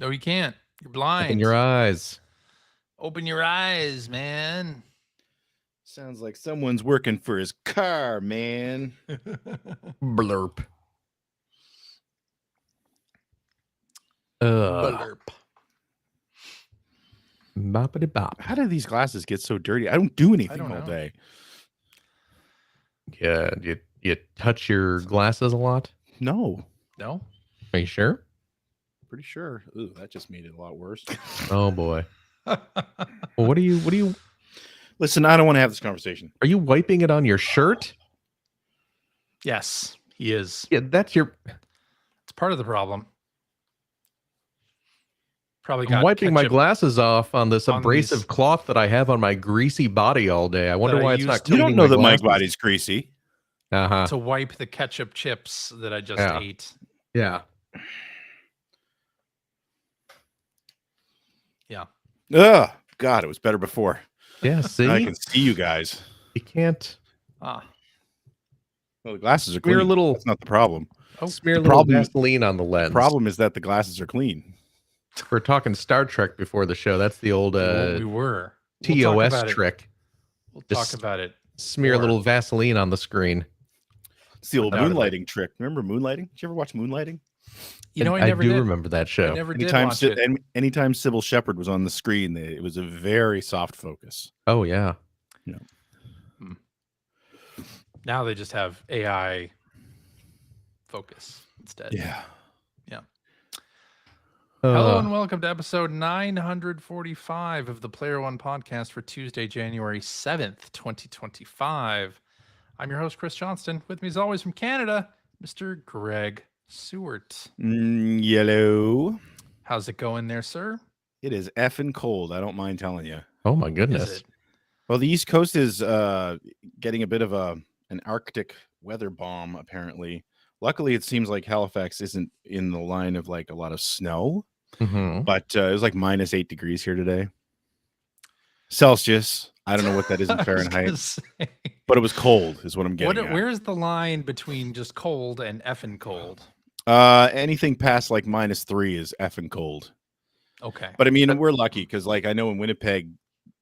No, you can't. You're Open blind. your eyes. Open your eyes, man. Sounds like someone's working for his car, man. Blurp. Blurp. Boppity bop. How do these glasses get so dirty? I don't do anything all know. day. Yeah, you touch your glasses a lot? No, No? Are you sure? pretty sure. Ooh, that just made it a lot worse. Oh boy. Well, what are you Listen, I don't want to have this conversation. are you wiping it on your shirt? Yes, he is. Yeah, that's your It's part of the problem. Probably I'm got wiping my ketchup glasses off on this on abrasive these- cloth that I have on my greasy body all day. I wonder I why it's used not to- You cleaning don't know that my my glasses. body's greasy. Uh-huh. to wipe the ketchup chips that I just Yeah. ate. Yeah. Yeah. Ugh, God, it was better before. Yeah, see? I can see you guys. You can't Ah. Well, the glasses are Smear a clean. little- That's not the problem. Oh, smear a the little problem- Vaseline on the lens. Problem is that the glasses are clean. We're talking Star Trek before the show. That's the old we were. TOS We'll talk about it. trick. We'll Just talk about it. Smear a Or- little Vaseline on the screen. It's the old Undoubtedly. moonlighting trick. Remember moonlighting? Did you ever watch Moonlighting? You know, And I never do did. remember that show. I never did Anytime, watch it. anytime Sybil Shepherd was on the screen, it was a very soft focus. Oh yeah. Now they just have AI focus instead. Yeah. Hello and welcome to episode 945 of the Player One podcast for Tuesday, January 7th, 2025. I'm your host, Chris Johnston. With me, as always, from Canada, Mr. Greg Seward. Yellow. How's it going there, sir? It is effing cold. I don't mind telling you. Oh my Is goodness. it? Well, the East Coast is getting a bit of an Arctic weather bomb, apparently. Luckily, it seems like Halifax isn't in the line of like a lot of snow, Mhm. but it was like -8 degrees here today. Celsius. I don't know what that is in I was gonna Fahrenheit, say, but it was cold, is what I'm getting at. where's the line between just cold and effing cold? Anything past like -3 is effing cold. Okay. But I mean, we're lucky because, like, I know in Winnipeg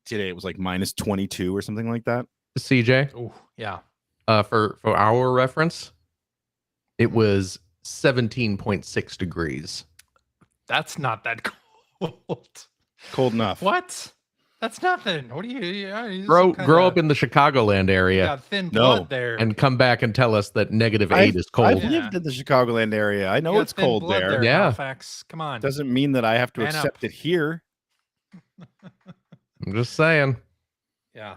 today it was like -22 or something like that. CJ, Oh, yeah. for our reference, it was 17.6 degrees. That's not that cold. Cold enough. What? That's nothing. What do you Grow up in the Chicagoland area got thin No. blood there. and come back and tell us that -8 is I've cold. Yeah. lived in the Chicagoland area. I You know got it's thin cold blood there. Yeah. Halifax. Come on. Doesn't mean that I have to Man up. accept it here. I'm just saying. Yeah.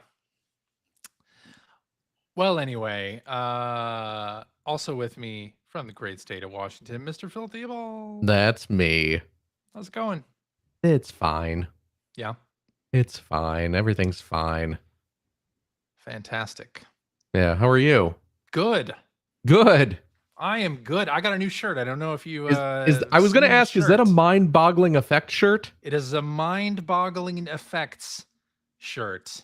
Well, anyway, also with me from the great state of Washington, Mr. Phil Theobald. That's me. How's it going? It's fine. Yeah. It's fine. Everything's fine. Fantastic. Yeah. How are you? Good. Good. I am good. I got a new shirt. I don't know if you. I was going to seen the ask, is that a shirt. mind-boggling effect shirt? It is a mind-boggling effects shirt.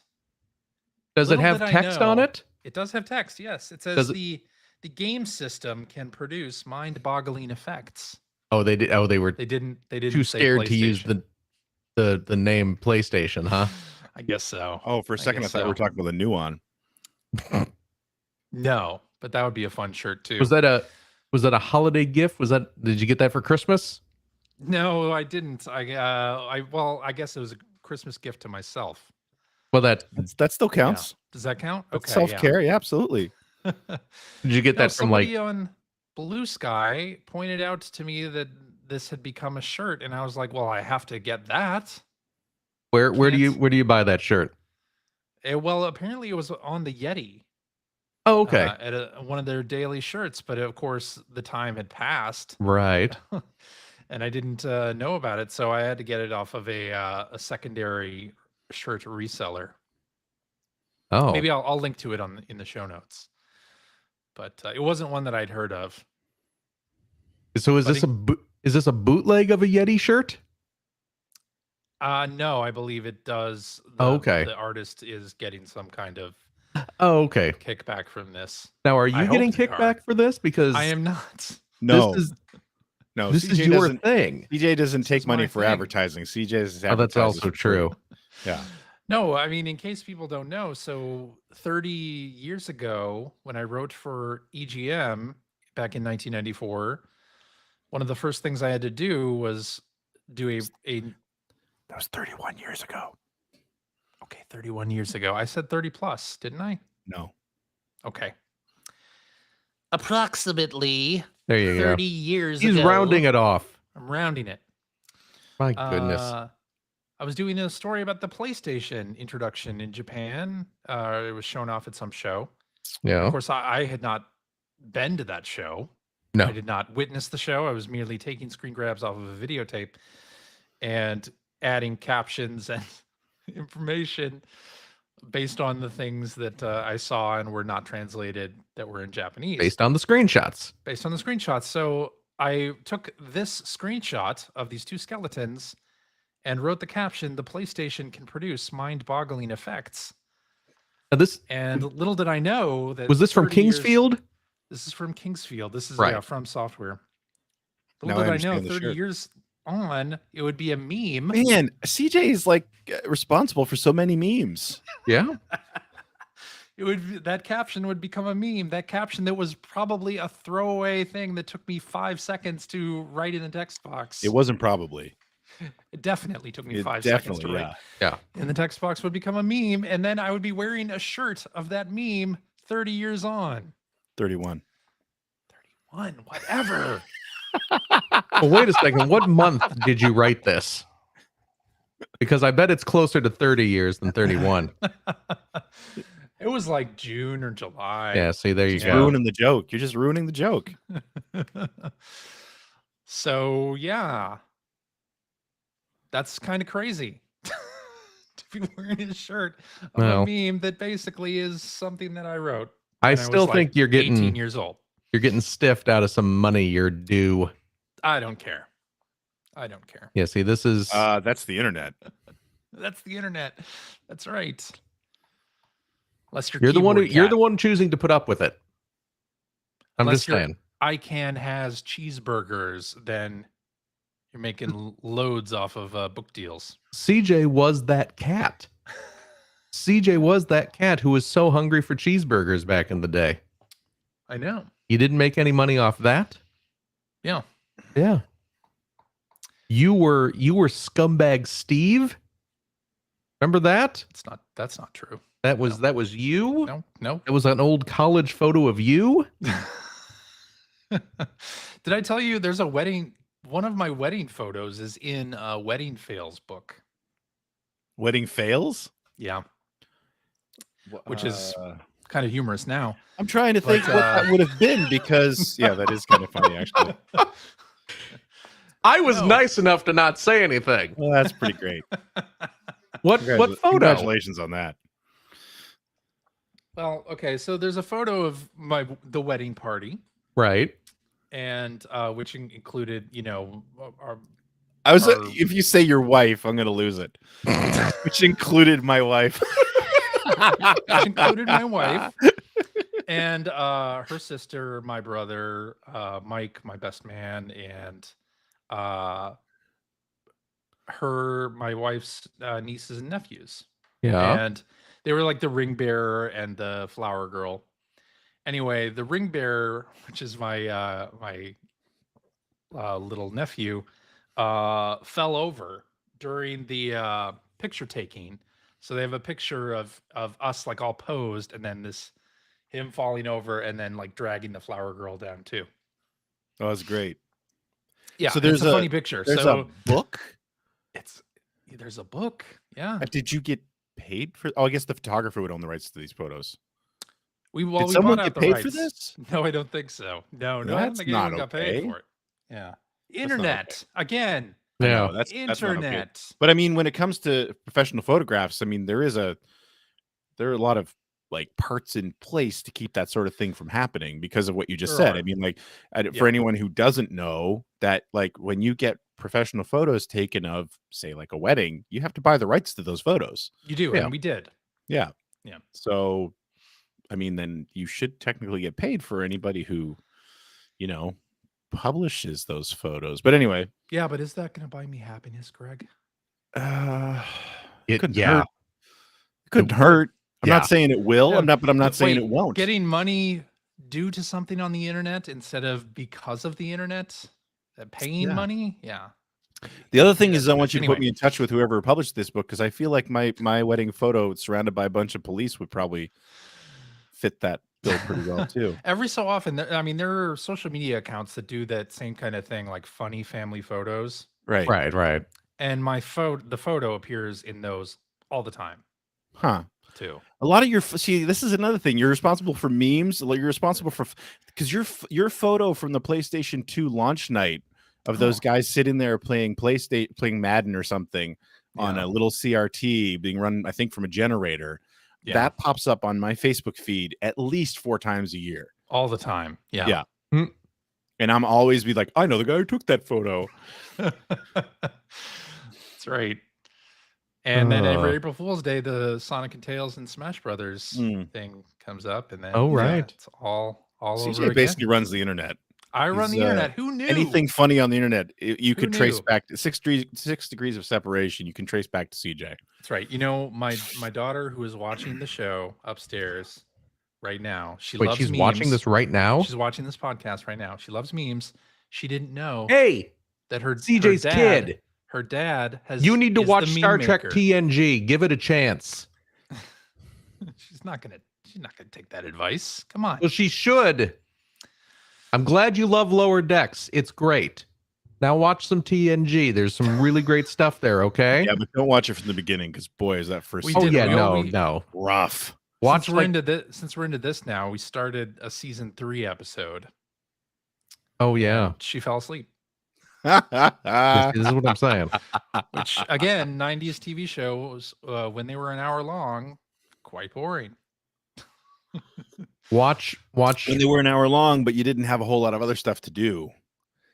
Does it Little have did I text on know- it? It does have text. Yes, it says Does it- the game system can produce mind-boggling effects. Oh, they did. Oh, they were They didn't. They didn't. too say scared to use PlayStation. the name PlayStation, huh? I guess so. Oh, for a second I guess thought we were so. talking about the new one. No, but that would be a fun shirt too. Was that a holiday gift? Did you get that for Christmas? No, I didn't. I guess it was a Christmas gift to myself. Well, that That still counts. Does that count? That's Okay. self-care. Yeah, absolutely. Yeah. did you get No, that from like? somebody on Blue Sky pointed out to me that this had become a shirt, and I was like, "Well, I have to get that." Where do you can't- buy that shirt? Well, apparently it was on the Yeti. Oh, okay, At one of their daily shirts, but of course the time had passed, right. and I didn't know about it, so I had to get it off of a secondary shirt reseller. Oh, Maybe I'll link to it in the show notes. But it wasn't one that I'd heard of. so is this a bootleg of a Yeti shirt? No, I believe it does. Okay. The artist is getting some kind of Oh, okay. kickback from this. Now, are I you hope getting they are. kickback for this? Because I am not. No. This is No, This is CJ your doesn't. thing. CJ doesn't take is my money for thing. advertising. CJ is Oh, that's also advertises for free. true. Yeah. No, I mean, in case people don't know, so 30 years ago, when I wrote for EGM back in 1994, one of the first things I had to do was do a That was 31 years ago. okay, 31 years ago. I said 30 plus, didn't I? No. Okay. Approximately There you 30 go. years He's ago. rounding it off. I'm rounding it. My goodness. I was doing a story about the PlayStation introduction in Japan. It was shown off at some show. Yeah. Of course, I had not been to that show. No. I did not witness the show. I was merely taking screen grabs off of a videotape and adding captions and information based on the things that I saw and were not translated that were in Japanese. Based on the screenshots. Based on the screenshots. So I took this screenshot of these two skeletons and wrote the caption, "The PlayStation can produce mind-boggling effects." Now this And little did I know that was this from 30 years- Kingsfield? This is from Kingsfield. This is Right. from software. Now Little I did I know understand the 30 shirt. years on, it would be a meme. Man, CJ is like responsible for so many memes. Yeah. That caption would become a meme. That caption that was probably a throwaway thing that took me 5 seconds to write in the text box. It wasn't probably. It definitely took me It 5 seconds to definitely, write. Yeah. And the text box would become a meme, and then I would be wearing a shirt of that meme 30 years on. 31. 31, whatever. Well, wait a second. What month did you write this? Because I bet it's closer to 30 years than 31. It was like June or July. Yeah, see, there you Just go. ruining the joke. You're just ruining the joke. So yeah, that's kind of crazy to be wearing a shirt of Well. a meme that basically is something that I wrote. I when was, still think you're 18 getting years old. stiffed out of some money you're due. I don't care. I don't care. Yeah, see, this is That's the internet. That's the internet. That's right. Unless you're the one choosing to put up with it. I'm Unless just your saying. ICANN has cheeseburgers, then you're making loads off of book deals. CJ was that cat. CJ was that cat who was so hungry for cheeseburgers back in the day. I know. You didn't make any money off that? Yeah. Yeah. You were scumbag Steve? Remember that? That's not true. That was you? No. It was an old college photo of you? Did I tell you there's a wedding? One of my wedding photos is in a Wedding Fails book. Wedding fails? Yeah. Which is kind of humorous now. I'm trying to think But, what that would have been because yeah, that is kind of funny actually. I was No. nice enough to not say anything. Well, that's pretty great. What photo? Congratulations on that. Well, okay, so there's a photo of the wedding party, Right. and which included, our If you say your wife, I'm gonna lose it. Which included my wife. which included my wife and her sister, my brother, Mike, my best man, and my wife's nieces and nephews. Yeah. And they were like the ring bearer and the flower girl. Anyway, the ring bearer, which is my little nephew, fell over during the picture taking. So they have a picture of us like all posed, and then him falling over and then like dragging the flower girl down too. That was great. Yeah, So there's a funny picture. There's So a book. there's a book. Yeah. Did you get paid for? Oh, I guess the photographer would own the rights to these photos. We Did someone bought out get the paid rights. for this? No, I don't think so. No, I don't That's think not anyone got paid okay. for it. Yeah. not Internet again. I Yeah. know, that's not okay. Internet. But I mean, when it comes to professional photographs, I mean, there are a lot of like parts in place to keep that sort of thing from happening because of what you just There said. are. I mean, like Yeah. for anyone who doesn't know that, like when you get professional photos taken of, say, like a wedding, you have to buy the rights to those photos. You do, Yeah. and we did. Yeah. Yeah. So, I mean, then you should technically get paid for anybody who, publishes those photos. But anyway, Yeah, but is that going to buy me happiness, Greg? couldn't yeah. hurt. Couldn't It hurt. I'm yeah. not saying it will. Yeah. I'm not saying Wait, it won't. Getting money due to something on the internet instead of because of the internet, paying Yeah. money. Yeah. The other thing That's is, I good. want you to Anyway. put me in touch with whoever published this book, because I feel like my wedding photo surrounded by a bunch of police would probably fit that bill pretty well too. Every so often, there are social media accounts that do that same kind of thing, like funny family photos. Right. Right. And the photo appears in those all the time. Huh. Too. A lot of your this is another thing. You're responsible for memes. You're responsible for because your photo from the PlayStation 2 launch night of those guys sitting there playing Madden or something on a little CRT being run, I think, from a generator. Yeah. That pops up on my Facebook feed at least 4 times a year. All the time. Yeah. Yeah. And I'm always be like, I know the guy who took that photo. That's right. And then every April Fool's Day, the Sonic and Tails and Smash Brothers thing comes up, and then it's all CJ over again. basically runs the internet. I run the internet. Who knew? Anything funny on the internet, you could trace knew? back to 6 degrees of separation. You can trace back to CJ. That's right. You know, my daughter, who is watching the show upstairs right now, loves she's memes. watching this right now? She's watching this podcast right now. She loves memes. She didn't know that her CJ's kid. Her dad has. You need to is watch the meme Star Trek maker. TNG. Give it a chance. She's not gonna take that advice. Come on. Well, she should. I'm glad you love Lower Decks. It's great. Now watch some TNG. There's some really great stuff there, okay? Yeah, but don't watch it from the beginning, because boy, is that first We season no. rough. Watch Since we're into this now, we started a season 3 episode. Oh yeah. She fell asleep. This is what I'm saying. Which again, 90s TV shows when they were an hour long, quite boring. Watch when they were an hour long, but you didn't have a whole lot of other stuff to do.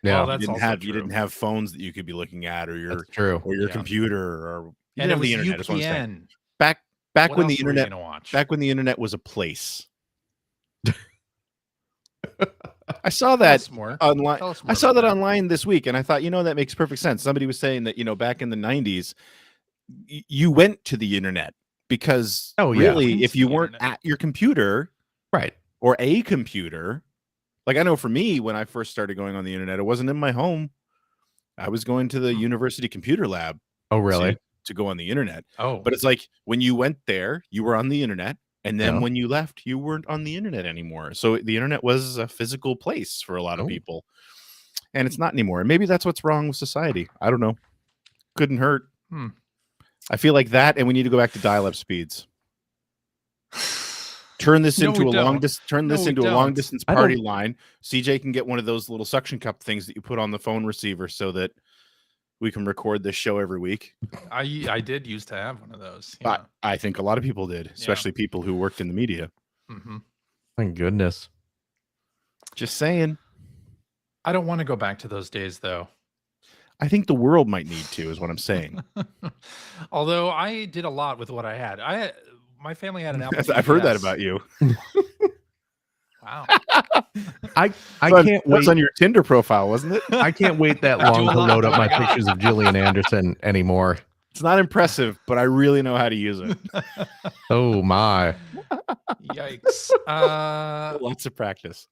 Yeah, that's you didn't have phones that you could be looking at, or your computer, or you and didn't it have was the internet. Is what I'm saying. UPN. Back What when the else were you internet gonna watch? back when the internet was a place. I saw that online. I saw that online this week, and I thought, that makes perfect sense. Somebody was saying that, back in the 90s, you went to the internet because really, if you weren't at your computer, right, or a computer, like I know for me, when I first started going on the internet, it wasn't in my home. I was going to the university computer lab. Oh, really? To go on the internet. Oh, but it's like when you went there, you were on the internet. And then when you left, you weren't on the internet anymore. So the internet was a physical place for a lot of people. And it's not anymore. And maybe that's what's wrong with society. I don't know. Couldn't hurt. I feel like that, and we need to go back to dial-up speeds. Turn this into a long distance party line. CJ can get one of those little suction cup things that you put on the phone receiver so that we can record this show every week. I did used to have one of those. I think a lot of people did, especially people who worked in the media. Thank goodness. Just saying. I don't want to go back to those days, though. I think the world might need to, is what I'm saying. Although I did a lot with what I had. My family had an Apple. I've heard that about you. Wow. I can't wait. That's on your Tinder profile, wasn't it? I can't wait that long to load up my pictures of Gillian Anderson anymore. It's not impressive, but I really know how to use it. Oh my. Yikes. Lots of practice.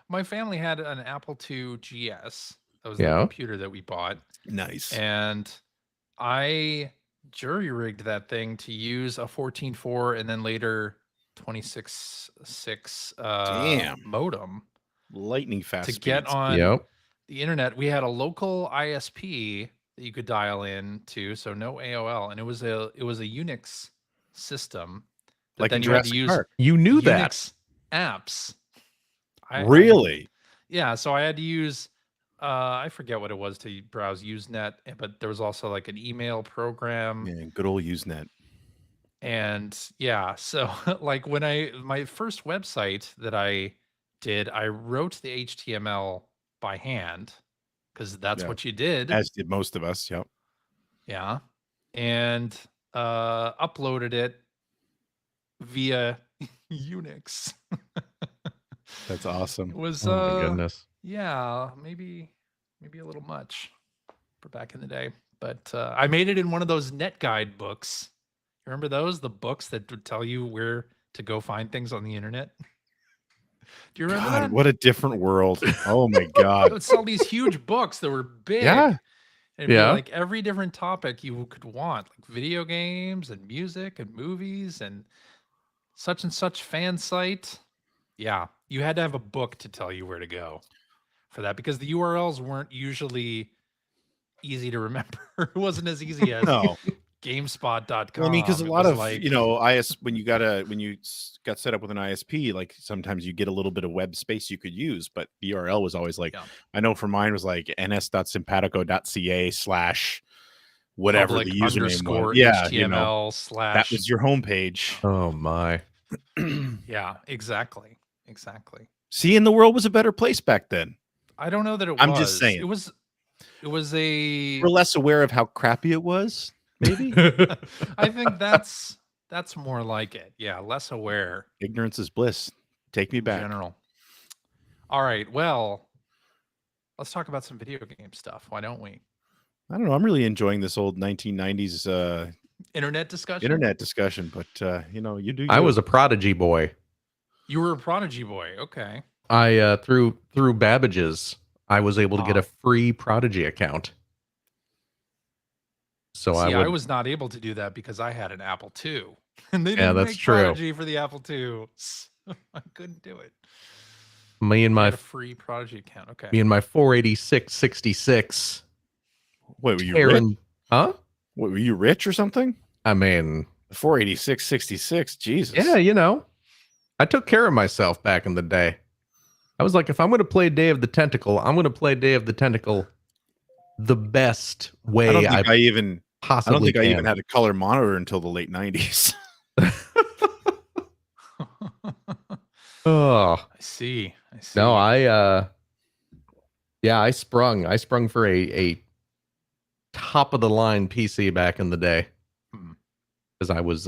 My family had an Apple II GS. That was the computer that we bought. Nice. And I jury rigged that thing to use a 14.4 and then later 26.6 modem. Lightning fast to speeds. get on the internet. We had a local ISP that you could dial in to, so no AOL, and it was a Unix system. Like then in you had to Jurassic use Park. You knew that. Unix apps. Really? Yeah, so I had to use I forget what it was to browse Usenet, but there was also like an email program. Yeah, good old Usenet. And yeah, so like when my first website that I did, I wrote the HTML by hand because that's what you did. As did most of us. Yep. Yeah. And uploaded it via Unix. That's awesome. It was oh my goodness. Yeah, maybe a little much for back in the day. But I made it in one of those net guide books. Remember those? The books that would tell you where to go find things on the internet. Do you remember God, that? what a different world. Oh my It God. would sell these huge books that were big. Yeah. And it'd be Yeah. like every different topic you could want, like video games and music and movies and such fan site. Yeah, you had to have a book to tell you where to go for that because the URLs weren't usually easy to remember. It wasn't as easy as No. GameSpot.com. Well, I mean, because a It lot was of like, when you got set up with an ISP, like sometimes you get a little bit of web space you could use, but the URL was always like, yeah, I know for mine was like ns.simpatico.ca/ whatever public the username was. underscore Yeah, HTML that slash. was your homepage. Oh my. Yeah, exactly. See, and the world was a better place back then. I don't know that it was. I'm just saying. It was a. We're less aware of how crappy it was, maybe. I think that's more like it. Yeah, less aware. Ignorance is bliss. Take me in back. general. All right. Well, let's talk about some video game stuff. Why don't we? I don't know. I'm really enjoying this old 1990s Internet discussion. internet discussion, but you do. I was a Prodigy boy. You were a Prodigy boy. Okay. I through Babbage's, I was able to get a free Prodigy account. So See, I I was not able to do that because I had an Apple II, and they Yeah, didn't that's make true. Prodigy for the Apple II. So I couldn't do it. me and I my had a free Prodigy account. Okay. me and my 48666. Wait, were you rich? Karen, huh? What, were you rich or something? I mean, 486.66. Jesus. yeah, I took care of myself back in the day. I was like, if I'm going to play Day of the Tentacle, I'm going to play Day of the Tentacle the best way I don't think I even possibly had a color monitor until the late 90s. Oh, I see. no, I sprung for a top of the line PC back in the day. Because I was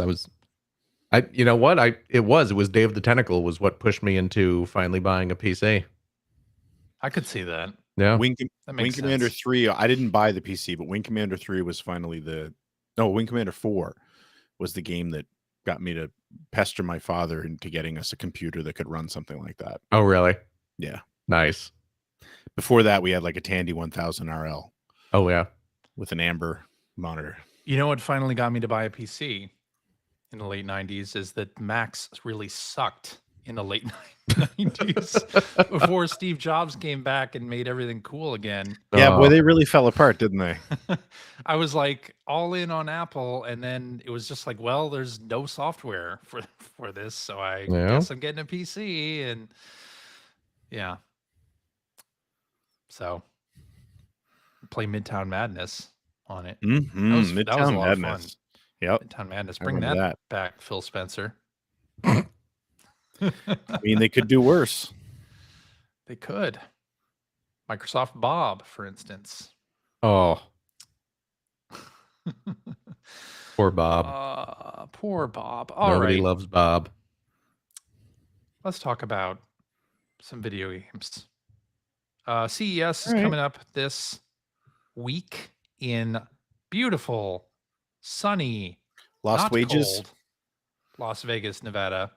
you know what? It was Day of the Tentacle was what pushed me into finally buying a PC. I could see that. Yeah. Wing That makes Commander sense. 3, I didn't buy the PC, but Wing Commander 3 was finally Wing Commander 4 was the game that got me to pester my father into getting us a computer that could run something like that. Oh, really? Yeah. Nice. Before that, we had like a Tandy 1000 RL Oh, yeah. with an Amber monitor. You know what finally got me to buy a PC in the late 90s is that Macs really sucked in the late 90s before Steve Jobs came back and made everything cool again. Yeah, Oh. boy, they really fell apart, didn't they? I was like all in on Apple, and then it was just like, well, there's no software for this, so I guess I'm getting a PC, and yeah. So play Midtown Madness on it. Mm-hmm. That was a Midtown lot of fun. Madness. Yep. Midtown Madness. I Bring remember that back, Phil Spencer. I mean, they could do worse. They could. Microsoft Bob, for instance. Oh. Poor Bob. Poor Bob. All Nobody right. loves Bob. Let's talk about some video games. CES is All right. coming up this week in beautiful, sunny, Lost not Wages. cold, Las Vegas, Nevada.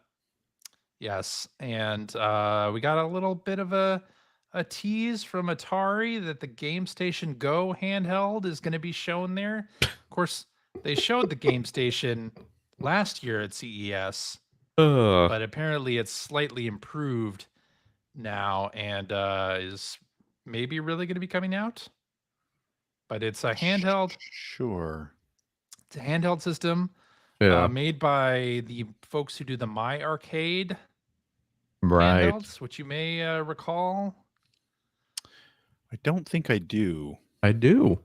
Yes, and we got a little bit of a tease from Atari that the Game Station Go handheld is going to be shown there. Of course, they showed the Game Station last year at CES, but apparently it's slightly improved now and is maybe really going to be coming out. But it's a handheld. Sure. It's a handheld system. Yeah. Made by the folks who do the My Arcade Right. handhelds, which you may recall. I don't think I do. I do.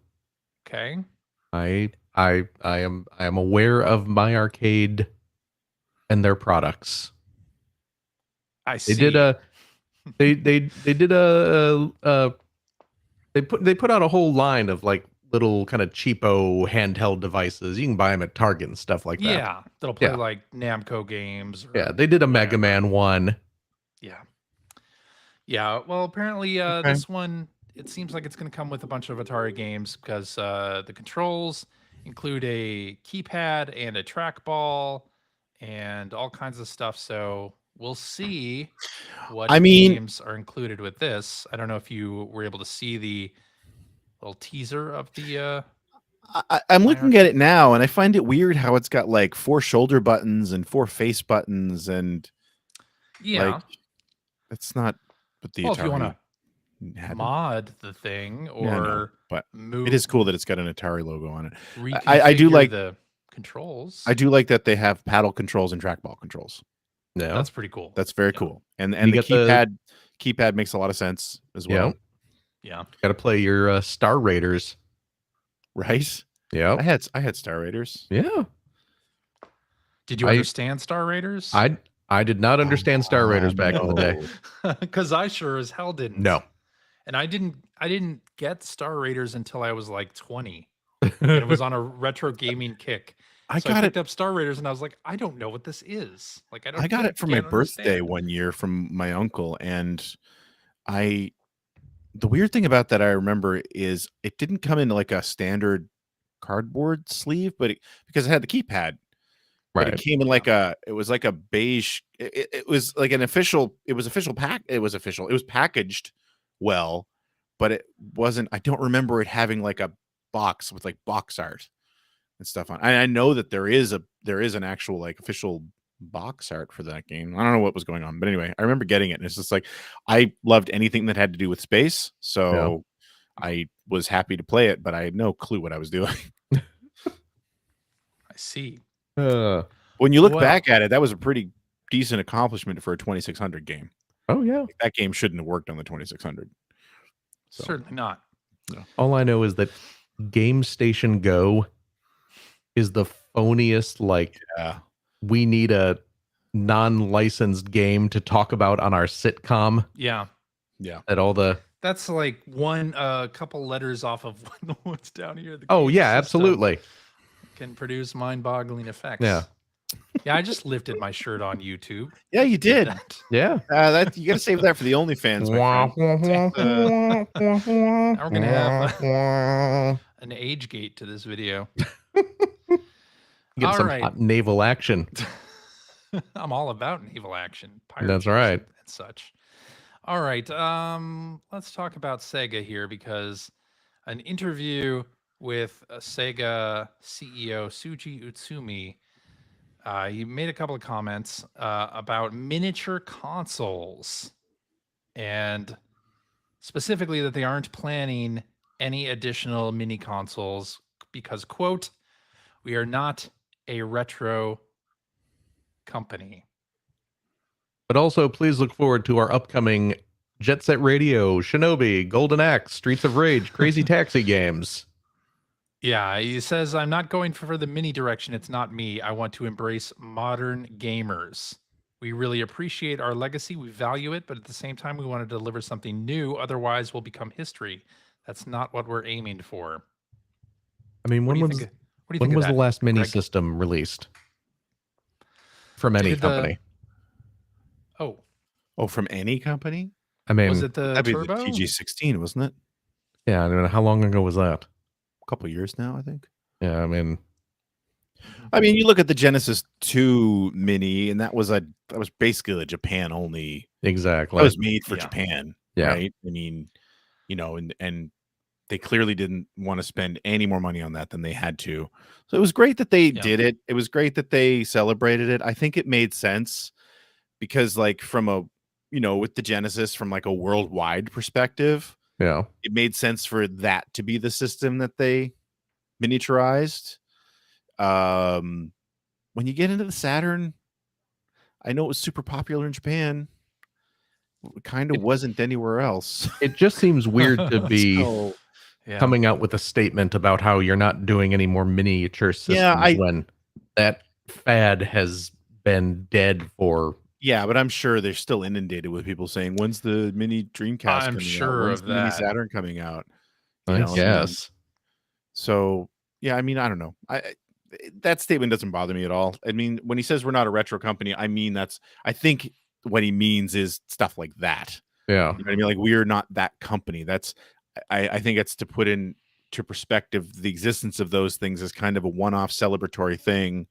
Okay. I am aware of My Arcade and their products. I see. They put out a whole line of like little kind of cheapo handheld devices. You can buy them at Target and stuff like that. Yeah, that'll play Yeah. like Namco games. Or Yeah, they did a Mega whatever. Man one. Yeah. Yeah, well, apparently Okay. this one, it seems like it's going to come with a bunch of Atari games because the controls include a keypad and a trackball and all kinds of stuff. So we'll see what I mean, games are included with this. I don't know if you were able to see the little teaser of the I'm My looking at it now, and I find it weird how it's got like 4 shoulder buttons and 4 face buttons, and like yeah. that's not what the Well, if you want to Atari had. mod the thing Yeah, I know, or but move, it is cool that it's got an Atari logo on it. reconfigure I do like the controls. I do like that they have paddle controls and trackball controls. Yeah. That's pretty cool. That's very Yeah. cool. And You the get the- keypad makes a lot of sense as Yeah. well. Yeah. Got to play your Star Raiders. Right? Yeah. I had Star Raiders. Yeah. Did you understand Star Raiders? I did not understand Star Raiders back in the day. Because I sure as hell didn't. No. And I didn't get Star Raiders until I was like 20. And it was on a retro gaming kick. I So got picked it. up Star Raiders and I was like, I don't know what this is. Like I got it for my can't birthday understand. one year from my uncle, and the weird thing about that I remember is it didn't come in like a standard cardboard sleeve, but because it had the keypad. But Right. it came in like it was like a beige. It was like an official. It was official pack. It was official. It was packaged well, but it wasn't. I don't remember it having like a box with like box art and stuff on. I know that there is an actual like official box art for that game. I don't know what was going on, but anyway, I remember getting it, and it's just like I loved anything that had to do with space, so I was happy to play it, but I had no clue what I was doing. I see. When you look back at it, that was a pretty decent accomplishment for a 2600 game. Oh yeah. That game shouldn't have worked on the 2600. So. Certainly not. No. All I know is that Game Station Go is the phoniest. Like, we need a non-licensed game to talk about on our sitcom. Yeah. At all the. That's like one couple letters off of what's down here. The Oh game yeah, system absolutely. can produce mind-boggling effects. Yeah. Yeah, I just lifted my shirt on YouTube. Yeah, you did. Yeah. That you got to save that for the OnlyFans. Now we're gonna have an age gate to this video. Get All some right. hot naval action. I'm all about naval action. Pirate That's ships right. and such. All right. Let's talk about Sega here because an interview with Sega CEO Suji Utsumi, he made a couple of comments about miniature consoles, and specifically that they aren't planning any additional mini consoles because, quote, "We are not a retro company." But also, please look forward to our upcoming Jet Set Radio, Shinobi, Golden Axe, Streets of Rage, Crazy Taxi games. Yeah, he says, "I'm not going for the mini direction. It's not me. I want to embrace modern gamers. We really appreciate our legacy. We value it, but at the same time, we want to deliver something new. Otherwise, we'll become history. That's not what we're aiming for." I mean, when was the last mini system released from any company? Oh, from any company? I mean, was it the Turbo? The TG16, wasn't it? Yeah, I mean, how long ago was that? A couple years now, I think. Yeah, I mean, you look at the Genesis 2 Mini, and that was basically a Japan only. Exactly. That was made for Japan, yeah. Right? I mean, and they clearly didn't want to spend any more money on that than they had to. So it was great that they did it. It was great that they celebrated it. I think it made sense because, like, from a, with the Genesis, from like a worldwide perspective, it made sense for that to be the system that they miniaturized. When you get into the Saturn, I know it was super popular in Japan. It kind of wasn't anywhere else. It just seems weird to be coming out with a statement about how you're not doing any more miniature systems when that fad has been dead for. Yeah, but I'm sure they're still inundated with people saying, "When's the mini Dreamcast I'm coming sure out? When's of the mini that. Saturn coming out?" I guess. So, yeah, I don't know. That statement doesn't bother me at all. I mean, when he says we're not a retro company, I think what he means is stuff like that. Yeah. You know what I mean? Like, we are not that company. That's I think it's to put into perspective the existence of those things as kind of a one-off celebratory thing.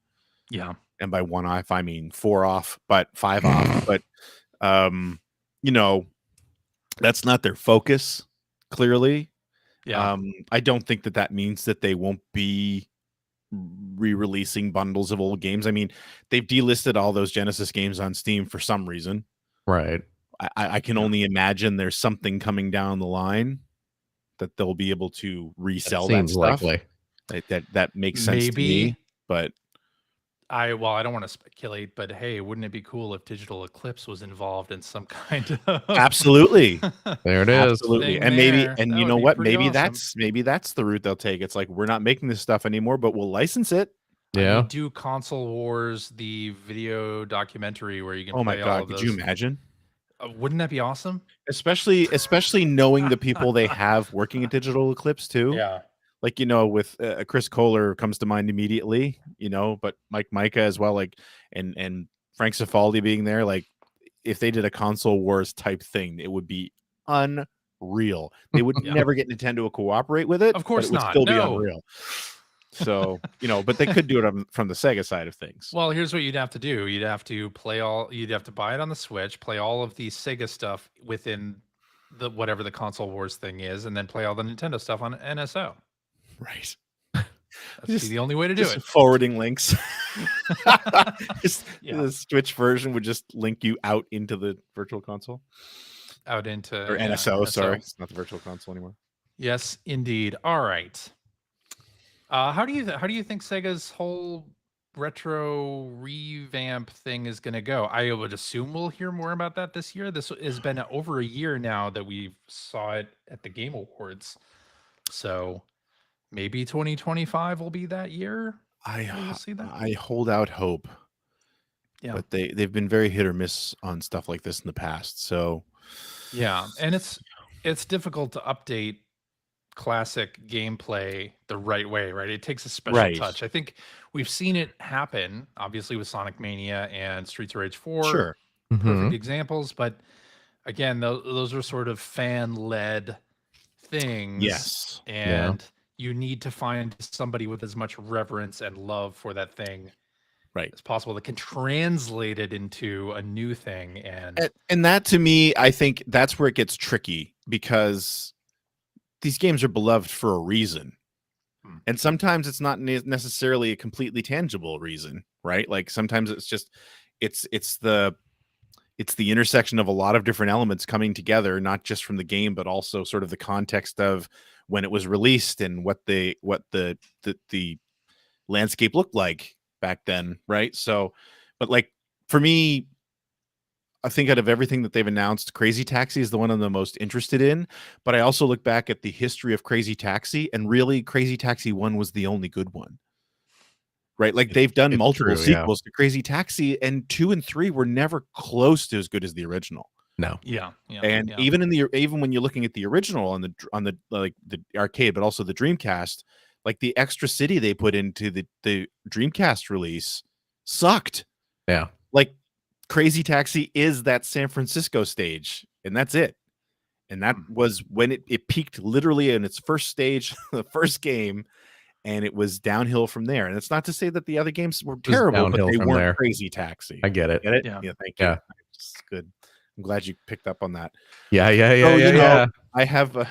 Yeah. And by one-off, I mean 4 off, but 5 off. But you know, that's not their focus, clearly. Yeah. I don't think that means that they won't be re-releasing bundles of old games. I mean, they've delisted all those Genesis games on Steam for some reason. Right. I can only imagine there's something coming down the line that they'll be able to resell that Seems stuff. likely. That makes sense to me. But I don't want to speculate, but hey, wouldn't it be cool if Digital Eclipse was involved in some kind of absolutely. There it is. Absolutely. thing And maybe, there? and That you would know be what? pretty Maybe awesome. that's the route they'll take. It's like, we're not making this stuff anymore, but we'll license it. I Yeah. mean, do Console Wars, the video documentary where you can Oh my play all God, of could those. you imagine? Wouldn't that be awesome? Especially knowing the people they have working at Digital Eclipse too. Yeah. Like, you know, with Chris Kohler comes to mind immediately, you know, but Mike Micah as well, like, and Frank Cifaldi being there. Like, if they did a Console Wars type thing, it would be unreal. They would Yeah. never get Nintendo to cooperate with it. Of course but it would not. still be No. unreal. So, you know, but they could do it from the Sega side of things. Well, here's what you'd have to do. You'd have to buy it on the Switch, play all of the Sega stuff within the whatever the Console Wars thing is, and then play all the Nintendo stuff on NSO. Right. That's the only way to do it. Forwarding links. Yeah. The Switch version would just link you out into the virtual console. Out into Or NSO, sorry. It's not the virtual console anymore. Yes, indeed. All right. How do you think Sega's whole retro revamp thing is going to go? I would assume we'll hear more about that this year. This has been over a year now that we saw it at the Game Awards. So maybe 2025 will be that year. We'll see that. I hold out hope. Yeah. But they've been very hit or miss on stuff like this in the past. So yeah, and it's difficult to update classic gameplay the right way, right? It takes a special touch. I think we've seen it happen, obviously, with Sonic Mania and Streets of Rage 4. Sure. Perfect examples, but again, those are sort of fan-led things. Yes. And you need to find somebody with as much reverence and love for that thing as possible that can translate it into a new thing. And that, to me, I think that's where it gets tricky, because these games are beloved for a reason. And sometimes it's not necessarily a completely tangible reason, right? Like, sometimes it's just it's the intersection of a lot of different elements coming together, not just from the game, but also sort of the context of when it was released and what the landscape looked like back then, right? So, but like, for me, I think out of everything that they've announced, Crazy Taxi is the one I'm the most interested in. But I also look back at the history of Crazy Taxi, and really, Crazy Taxi 1 was the only good one. Right? Like, they've done multiple sequels to Crazy Taxi, and 2 and 3 were never close to as good as the original. No. Yeah. And even when you're looking at the original on the like the arcade, but also the Dreamcast, like, the extra city they put into the Dreamcast release sucked. Yeah. Like, Crazy Taxi is that San Francisco stage, and that's it. And that was when it peaked literally in its first stage, the first game, and it was downhill from there. And it's not to say that the other games were terrible, but they weren't Crazy Taxi. I get it. Get it? Yeah. Thank you. Yeah. It's good. I'm glad you picked up on that. Yeah. I have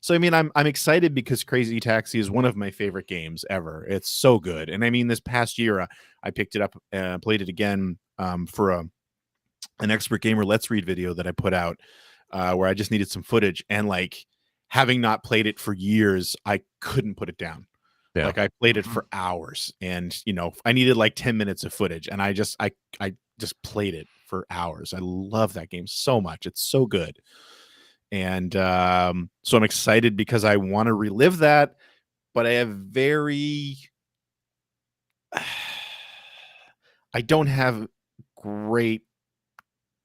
so I mean, I'm excited because Crazy Taxi is one of my favorite games ever. It's so good. And I mean, this past year I picked it up and played it again for an Expert Gamer Let's Read video that I put out where I just needed some footage, and like, having not played it for years, I couldn't put it down. Yeah. Like, I played it for hours, and you know, I needed like 10 minutes of footage, and I just played it for hours. I love that game so much. It's so good. And so I'm excited because I want to relive that, but I have I don't have great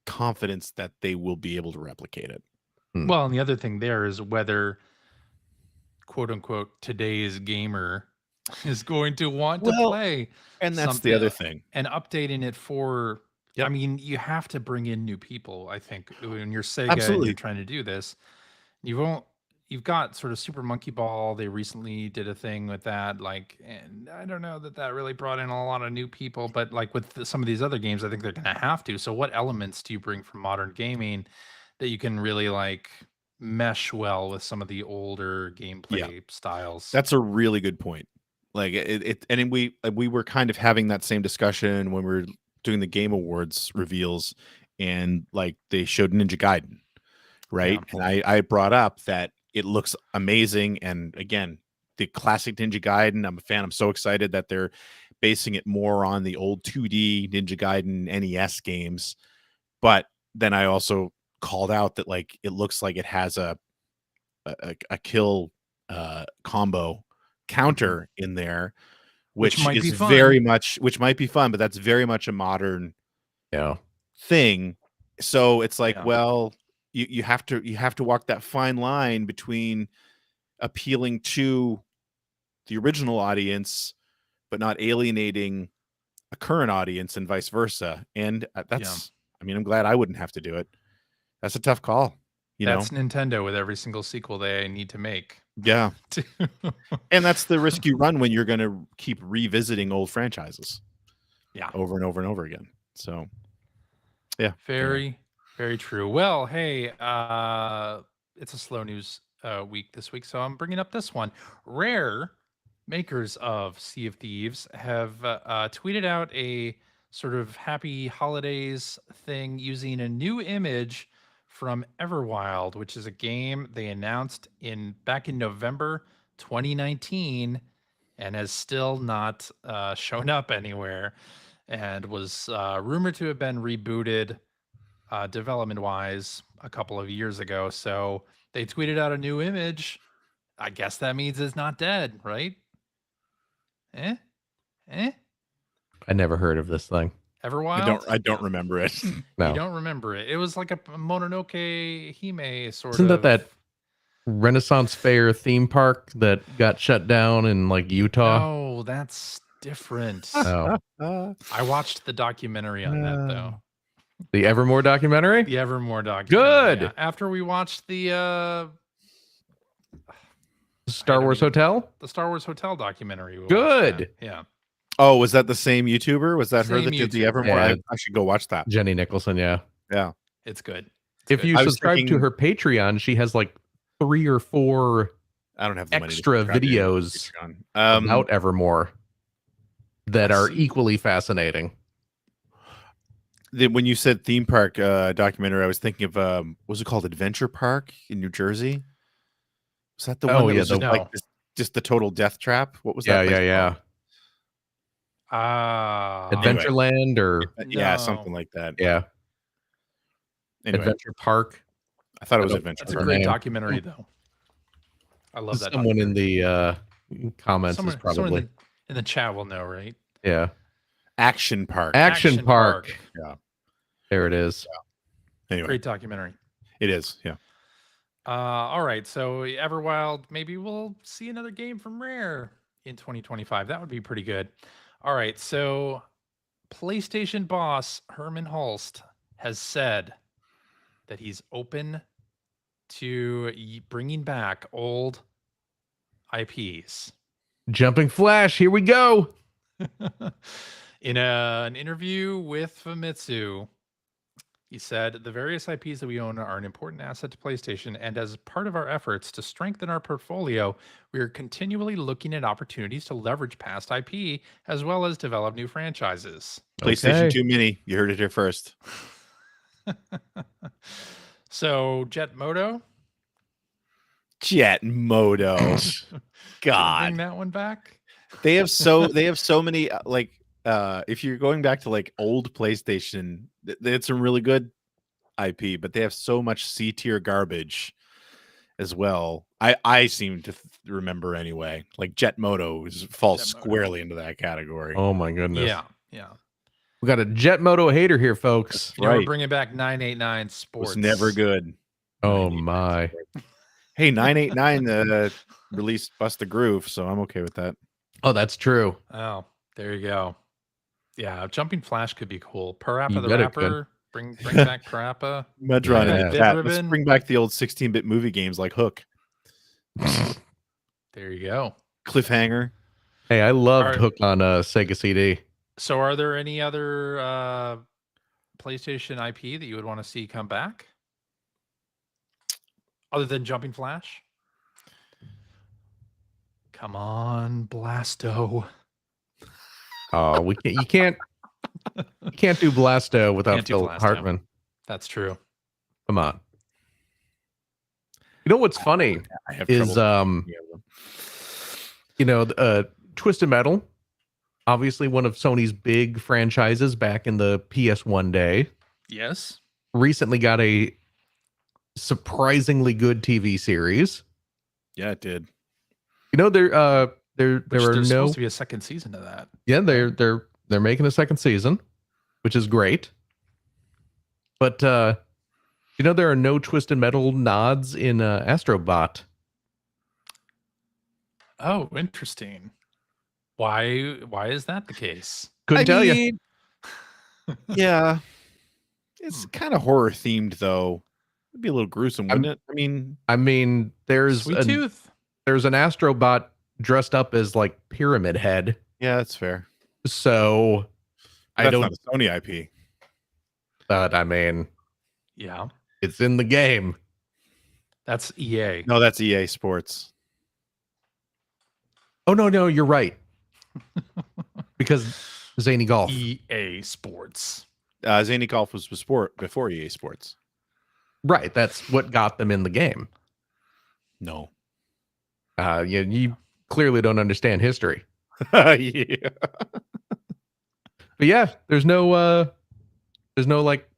confidence that they will be able to replicate it. Well, and the other thing there is whether, quote unquote, today's gamer is going to want to play. And that's the other thing. And updating it for Yep. I mean, you have to bring in new people. I think when you're Sega and Absolutely. you're trying to do this, you've got sort of Super Monkey Ball. They recently did a thing with that, like, and I don't know that really brought in a lot of new people, but like with some of these other games, I think they're going to have to. So, what elements do you bring from modern gaming that you can really like mesh well with some of the older gameplay styles? That's a really good point. Like and we were kind of having that same discussion when we were doing the Game Awards reveals, and like they showed Ninja Gaiden, right? Yeah. And I brought up that it looks amazing, and again, the classic Ninja Gaiden, I'm a fan. I'm so excited that they're basing it more on the old 2D Ninja Gaiden NES games. But then I also called out that like it looks like it has a kill combo counter in there, which might is be fun. very much, which might be fun, but that's very much a modern thing. So it's like, well, you have to walk that fine line between appealing to the original audience but not alienating a current audience and vice versa. And that's I mean, I'm glad I wouldn't have to do it. That's a tough call. That's Nintendo with every single sequel they need to make. Yeah. And that's the risk you run when you're going to keep revisiting old franchises. Yeah. Over and over and over again. So, yeah. Very true. Well, hey, it's a slow news week this week, so I'm bringing up this one. Rare, makers of Sea of Thieves, have tweeted out a sort of happy holidays thing using a new image from Everwild, which is a game they announced back in November 2019 and has still not shown up anywhere, and was rumored to have been rebooted development wise a couple of years ago. So they tweeted out a new image. I guess that means it's not dead, right? I never heard of this thing. Everwild? I don't remember it. No. You don't remember it. It was like a Mononoke Hime sort Isn't of. that Renaissance Fair theme park that got shut down in like Utah? No, that's different. Oh. I watched the documentary on that though. The Evermore documentary? The Evermore documentary. Good. Yeah. After we watched the Star Wars Hotel? The Star Wars Hotel documentary. Good. Yeah. Oh, was that the same YouTuber? Was that her Same that did the YouTuber. Evermore? Yeah. I should go watch that. Jenny Nicholson, yeah. Yeah. It's good. If you I was subscribe to thinking- her Patreon, she has like 3 or 4 I don't have the money to extra subscribe to videos Patreon. about Evermore that are equally fascinating. When you said theme park documentary, I was thinking of what was it called, Adventure Park in New Jersey? Was that the one? Oh, that yeah, was just no. like just the total death trap. What was that? Yeah. Adventureland or Yeah, No. something like that. yeah, Anyway, Adventure Park. I thought it was That's Adventure That's a Park. great name. documentary, though. I love that. Someone in documentary. the comments Someone is probably in the chat will know, right? yeah. Action Park. Action Park. Yeah. There it is. Anyway, Great documentary. it is. Yeah. All right, so Everwild, maybe we'll see another game from Rare in 2025. That would be pretty good. All right, so PlayStation boss Herman Hulst has said that he's open to bringing back old IPs. Jumping Flash. Here we go. In an interview with Famitsu, he said, the various IPs that we own are an important asset to PlayStation, and as part of our efforts to strengthen our portfolio, we are continually looking at opportunities to leverage past IP as well as develop new franchises. PlayStation Okay. 2 Mini. You heard it here first. So, Jet Moto, Jet Moto. bring God. that one back. They have so many like if you're going back to like old PlayStation, they had some really good IP, but they have so much C tier garbage as well. I seem to remember anyway. Like Jet Moto falls Jet Moto. squarely into that category. Oh my goodness. Yeah. We got a Jet Moto hater here, folks. You know, we're Right. bringing back 989 It Sports. was never good. Oh my. Hey, 989 released Bust the Groove, so I'm okay with that. Oh, that's true. Oh, there you go. Yeah, Jumping Flash could be cool. Parappa You the bet it could. Rapper. Bring back Parappa. Mudron in Yeah. the Bib chat. Let's Ribbon. bring back the old 16-bit movie games like Hook, There you go. Cliffhanger. Hey, I loved Alright. Hook on Sega CD. So are there any other PlayStation IP that you would want to see come back? Other than Jumping Flash? Come on, Blasto. Oh, you can't do Blasto without Can't do Phil Blasto. Hartman. That's true. Come on. You know what's funny I have is trouble. Twisted Metal, obviously one of Sony's big franchises back in the PS1 day, Yes. recently got a surprisingly good TV series. Yeah, it did. You know, there are There's no supposed to be a second season of that. yeah, they're making a second season, which is great. But there are no Twisted Metal nods in Astrobot. Oh, interesting. Why is that the case? Couldn't tell you. Yeah. It's kind of horror themed though. It'd be a little gruesome, wouldn't it? I mean, there's Sweet Tooth. there's an Astrobot dressed up as like Pyramid Head. Yeah, that's fair. So That's not a Sony IP. But I mean, Yeah. it's in the game. That's EA. No, that's EA Sports. Oh no, you're right. Because Zany Golf. EA Sports. Zany Golf was before EA Sports. Right, that's what got them in the game. No. You clearly don't understand history. Yeah. But yeah, there's no like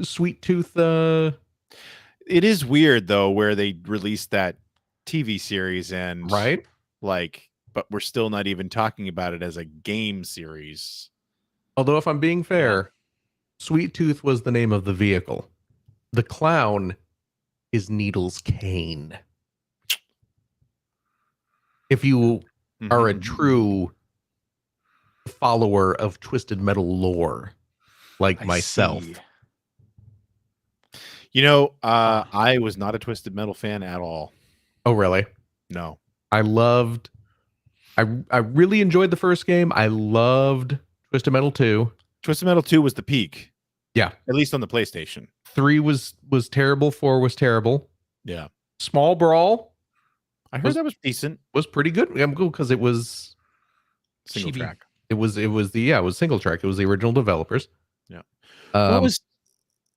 Sweet Tooth. It is weird though, where they released that TV series and Right. But we're still not even talking about it as a game series. Although, if I'm being fair, Sweet Tooth was the name of the vehicle. The clown is Needles Kane. If you are a true follower of Twisted Metal lore, like myself. See. I was not a Twisted Metal fan at all. Oh, really? No. I really enjoyed the first game. I loved Twisted Metal 2. Twisted Metal 2 was the peak. Yeah. At least on the PlayStation. 3 was terrible. 4 was terrible. Yeah. Small Brawl I heard that was decent. was pretty good. I'm cool because it was Single track. It was single track. It was the original developers. Yeah. Um,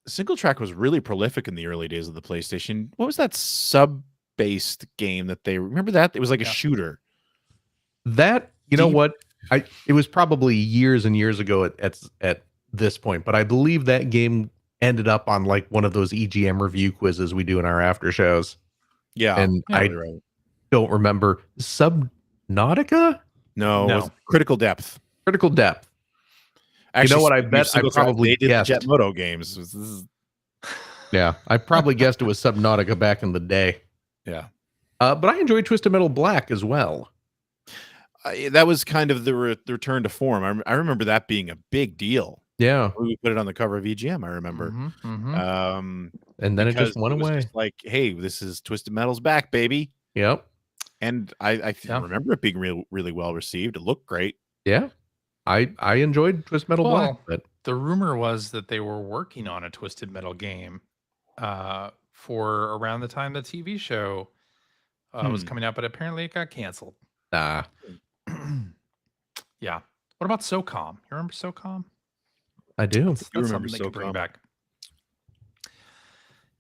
Single track was really prolific in the early days of the PlayStation. What was that sub-based game that they remember that? It was like a shooter. That, know what? It was probably years and years ago at this point, but I believe that game ended up on like one of those EGM review quizzes we do in our after shows. Yeah. And I don't remember Subnautica? No. It was Critical Depth. Critical Depth. Actually, you know what? I bet I probably guessed. Jet Moto games. Yeah, I probably guessed it was Subnautica back in the day. Yeah. But I enjoyed Twisted Metal Black as well. That was kind of the return to form. I remember that being a big deal. Yeah. We put it on the cover of EGM, I remember. And then it just went away. Just like, hey, this is Twisted Metal's back, baby. Yep. And I remember it being really well received. It looked great. Yeah. I enjoyed Twisted Metal Black. But the rumor was that they were working on a Twisted Metal game for around the time the TV show was coming out, but apparently it got canceled. Nah. Yeah. What about SOCOM? You remember SOCOM? I do. That's something they could bring back.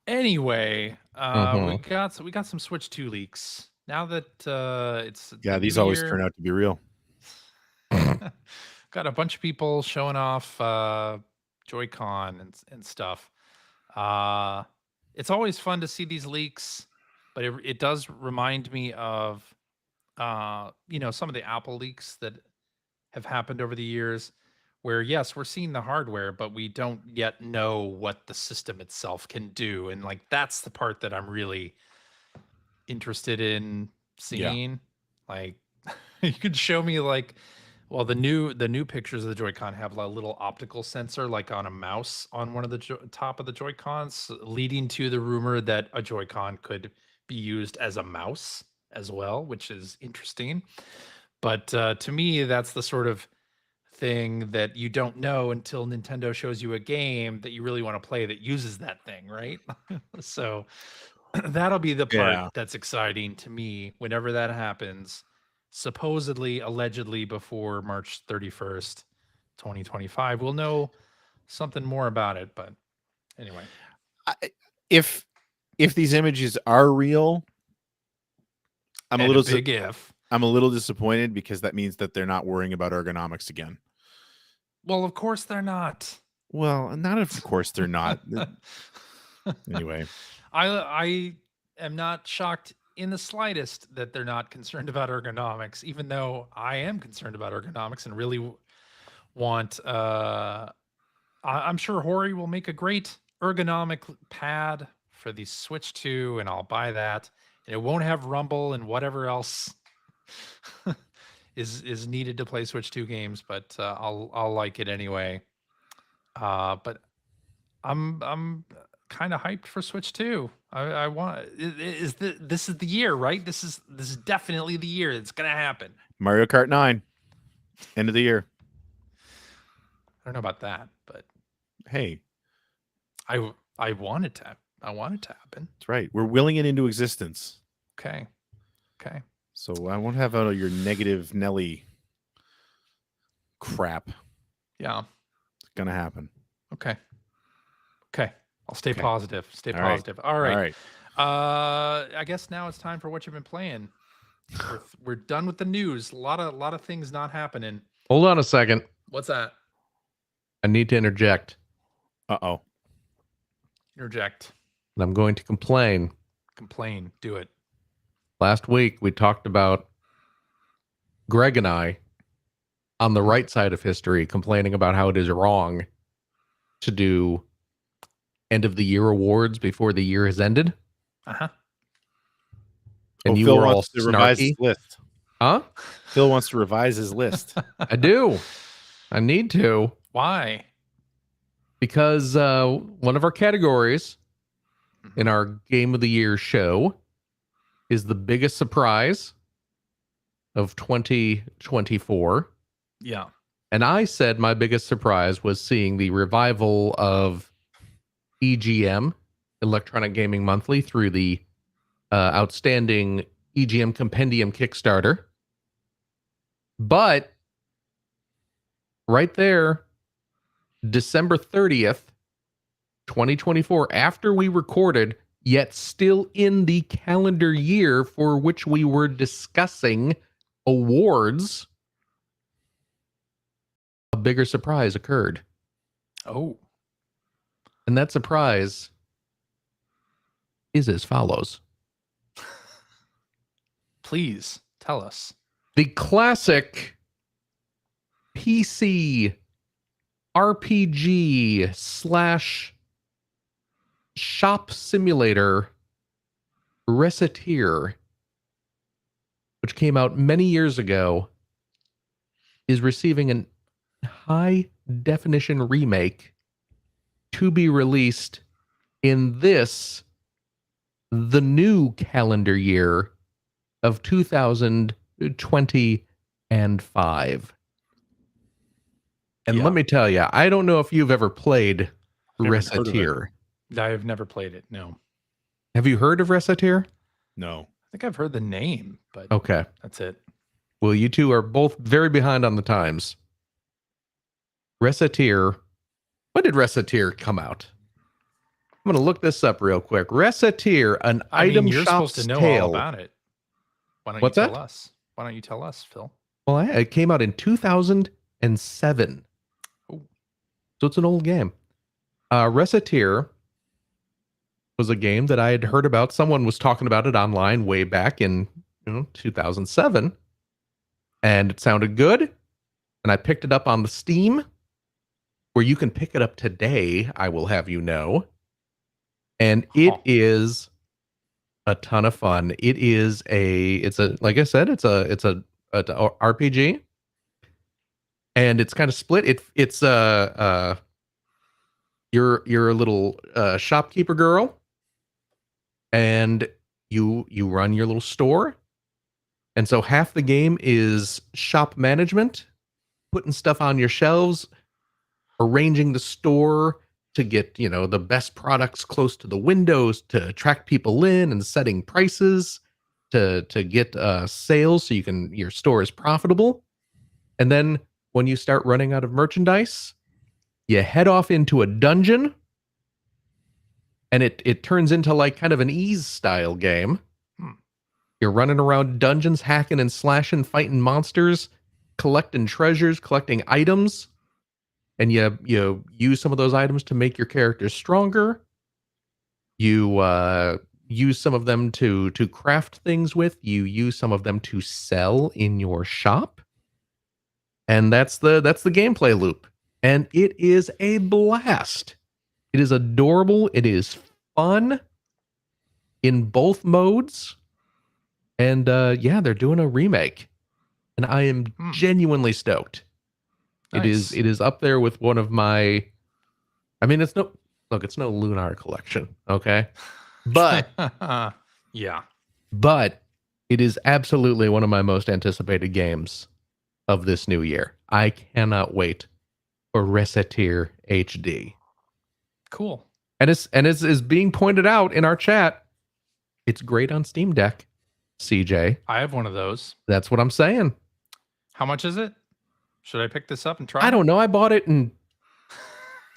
Anyway, we got some Switch 2 leaks. Now that it's these always turn out to be real. Got a bunch of people showing off Joy-Con and stuff. It's always fun to see these leaks, but it does remind me of some of the Apple leaks that have happened over the years, where yes, we're seeing the hardware, but we don't yet know what the system itself can do. And like, that's the part that I'm really interested in seeing. Like, you could show me like Well, the new pictures of the Joy-Con have a little optical sensor, like on a mouse, on one of the top of the Joy-Cons, leading to the rumor that a Joy-Con could be used as a mouse as well, which is interesting. But to me, that's the sort of thing that you don't know until Nintendo shows you a game that you really want to play that uses that thing, right? So that'll be the part Yeah. that's exciting to me whenever that happens. Supposedly, allegedly, before March 31st, 2025. We'll know something more about it. But anyway, If these images are real, I'm a little big if. I'm a little disappointed because that means that they're not worrying about ergonomics again. Well, of course they're not. Well, not of course they're not. Anyway, I am not shocked in the slightest that they're not concerned about ergonomics, even though I am concerned about ergonomics and really want. I'm sure Hori will make a great ergonomic pad for the Switch 2, and I'll buy that. And it won't have rumble and whatever else is needed to play Switch 2 games, but I'll like it anyway. But I'm kind of hyped for Switch 2. I want this is the year, right? This is definitely the year it's gonna happen. Mario Kart 9, end of the year. I don't know about that, but hey, I want it to happen. That's right. We're willing it into existence. Okay. So I won't have your negative Nelly crap. Yeah. It's gonna happen. Okay. I'll stay positive. Stay All positive. Right. All right. All right. I guess now it's time for what you've been playing. We're done with the news. A lot of things not happening. Hold on a second. What's that? I need to interject. Uh-oh. Interject. And I'm going to complain. Complain. Do it. Last week, we talked about Greg and I on the right side of history complaining about how it is wrong to do end of the year awards before the year has ended. Uh-huh. And you Phil were all wants to revise his snarky. list. Huh? Phil wants to revise his list. I do. I need to. Why? Because one of our categories in our Game of the Year show is the biggest surprise of 2024. Yeah. And I said my biggest surprise was seeing the revival of EGM, Electronic Gaming Monthly, through the outstanding EGM Compendium Kickstarter. But right there, December 30th, 2024, after we recorded, yet still in the calendar year for which we were discussing awards, a bigger surprise occurred. Oh. And that surprise is as follows. Please tell us. The classic PC RPG / shop simulator Reciteer, which came out many years ago, is receiving a high definition remake to be released in the new calendar year of 2025. And Yeah. let me tell you, I don't know if you've ever played Never heard of it. Reciteer. I have never played it. No. Have you heard of Reciteer? No. I think I've heard the name, but Okay. that's it. Well, you two are both very behind on the times. Reciteer. When did Reciteer come out? I'm going to look this up real quick. Reciteer, an I mean, item you're shop's supposed to know tale. all about it. Why don't What's you tell that? us? Why don't you tell us, Phil? Well, it came out in 2007. Oh. So it's an old game. Reciteer was a game that I had heard about. Someone was talking about it online way back in 2007. And it sounded good. And I picked it up on the Steam, where you can pick it up today, I will have you know. And it is a ton of fun. It's a like I said, it's a RPG. and it's kind of split. You're a little shopkeeper girl, and you run your little store, and so half the game is shop management, putting stuff on your shelves, arranging the store to get the best products close to the windows to attract people in, and setting prices to get sales so your store is profitable. And then when you start running out of merchandise, you head off into a dungeon, and it turns into like kind of an ease style game. You're running around dungeons, hacking and slashing, fighting monsters, collecting treasures, collecting items, and you use some of those items to make your characters stronger. You use some of them to craft things with. You use some of them to sell in your shop, and that's the gameplay loop. And it is a blast. It is adorable. It is fun in both modes. And yeah, they're doing a remake, and I am genuinely stoked. Nice. It is up there with one of my. I mean, it's no Lunar Collection, okay, but yeah, but it is absolutely one of my most anticipated games of this new year. I cannot wait for Resetir HD. Cool. And it's is being pointed out in our chat. It's great on Steam Deck, CJ. I have one of those. That's what I'm saying. How much is it? Should I pick this up and try? I don't know. I bought it in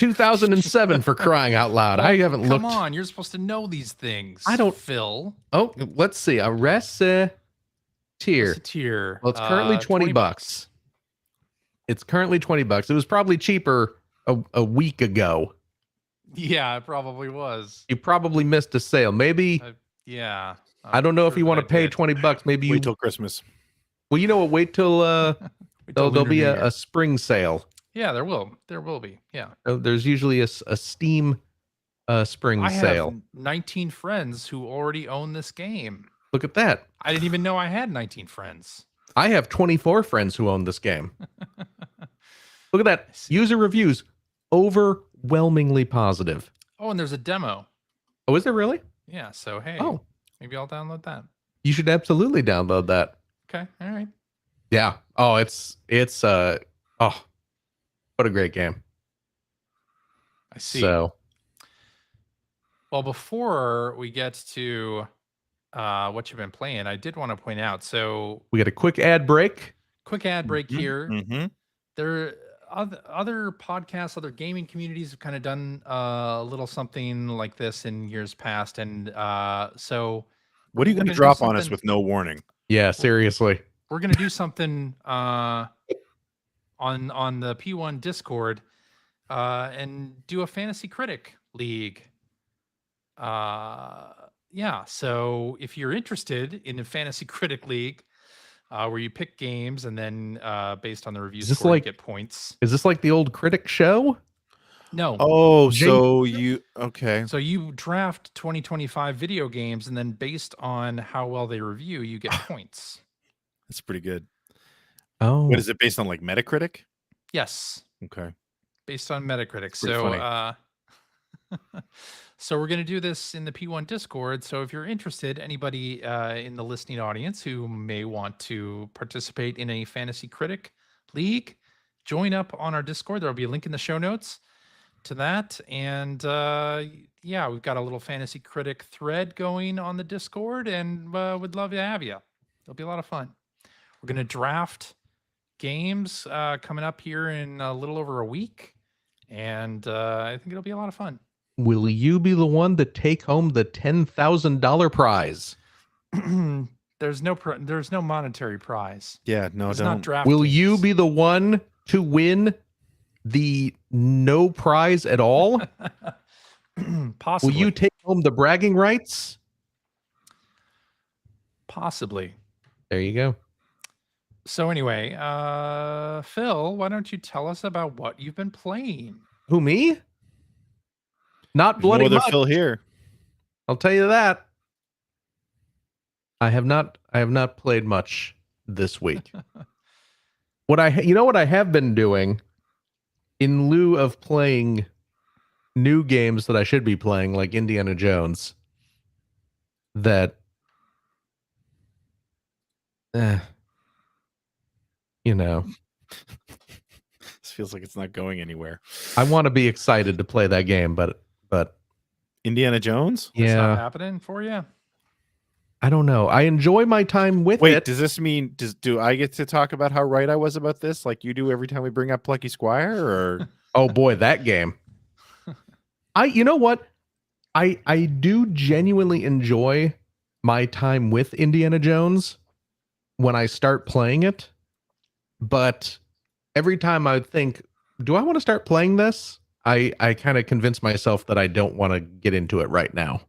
2007 for crying out loud. Well, I haven't looked. Come on, you're supposed to know these things. I don't, Phil. Oh, let's see. A Resetir. Resetir. Well, it's currently $20. It's currently $20. It was probably cheaper a week ago. Yeah, it probably was. You probably missed a sale. Maybe. Yeah. I don't know if you want to pay $20. Maybe wait till Christmas. Well, you know what? Wait till there'll be a spring sale. Yeah, there will be. Yeah. There's usually a Steam spring sale. I have 19 friends who already own this game. Look at that. I didn't even know I had 19 friends. I have 24 friends who own this game. Look at that. User reviews overwhelmingly positive. Oh, and there's a demo. Oh, is there really? Yeah, so hey. Oh. Maybe I'll download that. You should absolutely download that. Okay. All right. Yeah. Oh, it's what a great game. I see. So, well, before we get to what you've been playing, I did want to point out. So we got a quick ad break. Quick ad break here. Mm-hmm. There other podcasts, other gaming communities have kind of done a little something like this in years past, and so what are you going to drop on us with no warning? Yeah, seriously. We're going to do something on the P1 Discord and do a fantasy critic league. Yeah, so if you're interested in a fantasy critic league where you pick games and then based on the review score you get points. Is this like the old critic show? No. Oh, so you okay. So you draft 2025 video games, and then based on how well they review, you get points. That's pretty good. Oh. What is it based on, like Metacritic? Yes. Okay. Based on Metacritic. So so we're going to do this in the P1 Discord. So if you're interested, anybody in the listening audience who may want to participate in a fantasy critic league, join up on our Discord. There'll be a link in the show notes to that. And yeah, we've got a little fantasy critic thread going on the Discord, and would love to have you. It'll be a lot of fun. We're going to draft games coming up here in a little over a week. And I think it'll be a lot of fun. Will you be the one to take home the $10,000 prize? There's no monetary prize. Yeah, no, it's don't. not draft. Will games. you be the one to win the no prize at all? Possibly. Will you take home the bragging rights? Possibly. There you go. So anyway, Phil, why don't you tell us about what you've been playing? Who, me? Not bloody no other much. Phil here. I'll tell you that. I have not played much this week. what I have been doing in lieu of playing new games that I should be playing, like Indiana Jones, that, you know, This feels like it's not going anywhere. I want to be excited to play that game, but Indiana Jones? It's not yeah, happening for you. I don't know. I enjoy my time with Wait, it. does this mean do I get to talk about how right I was about this, like you do every time we bring up Plucky Squire? Or Oh boy, that game. You know what? I do genuinely enjoy my time with Indiana Jones when I start playing it, but every time I think, do I want to start playing this? I kind of convince myself that I don't want to get into it right now.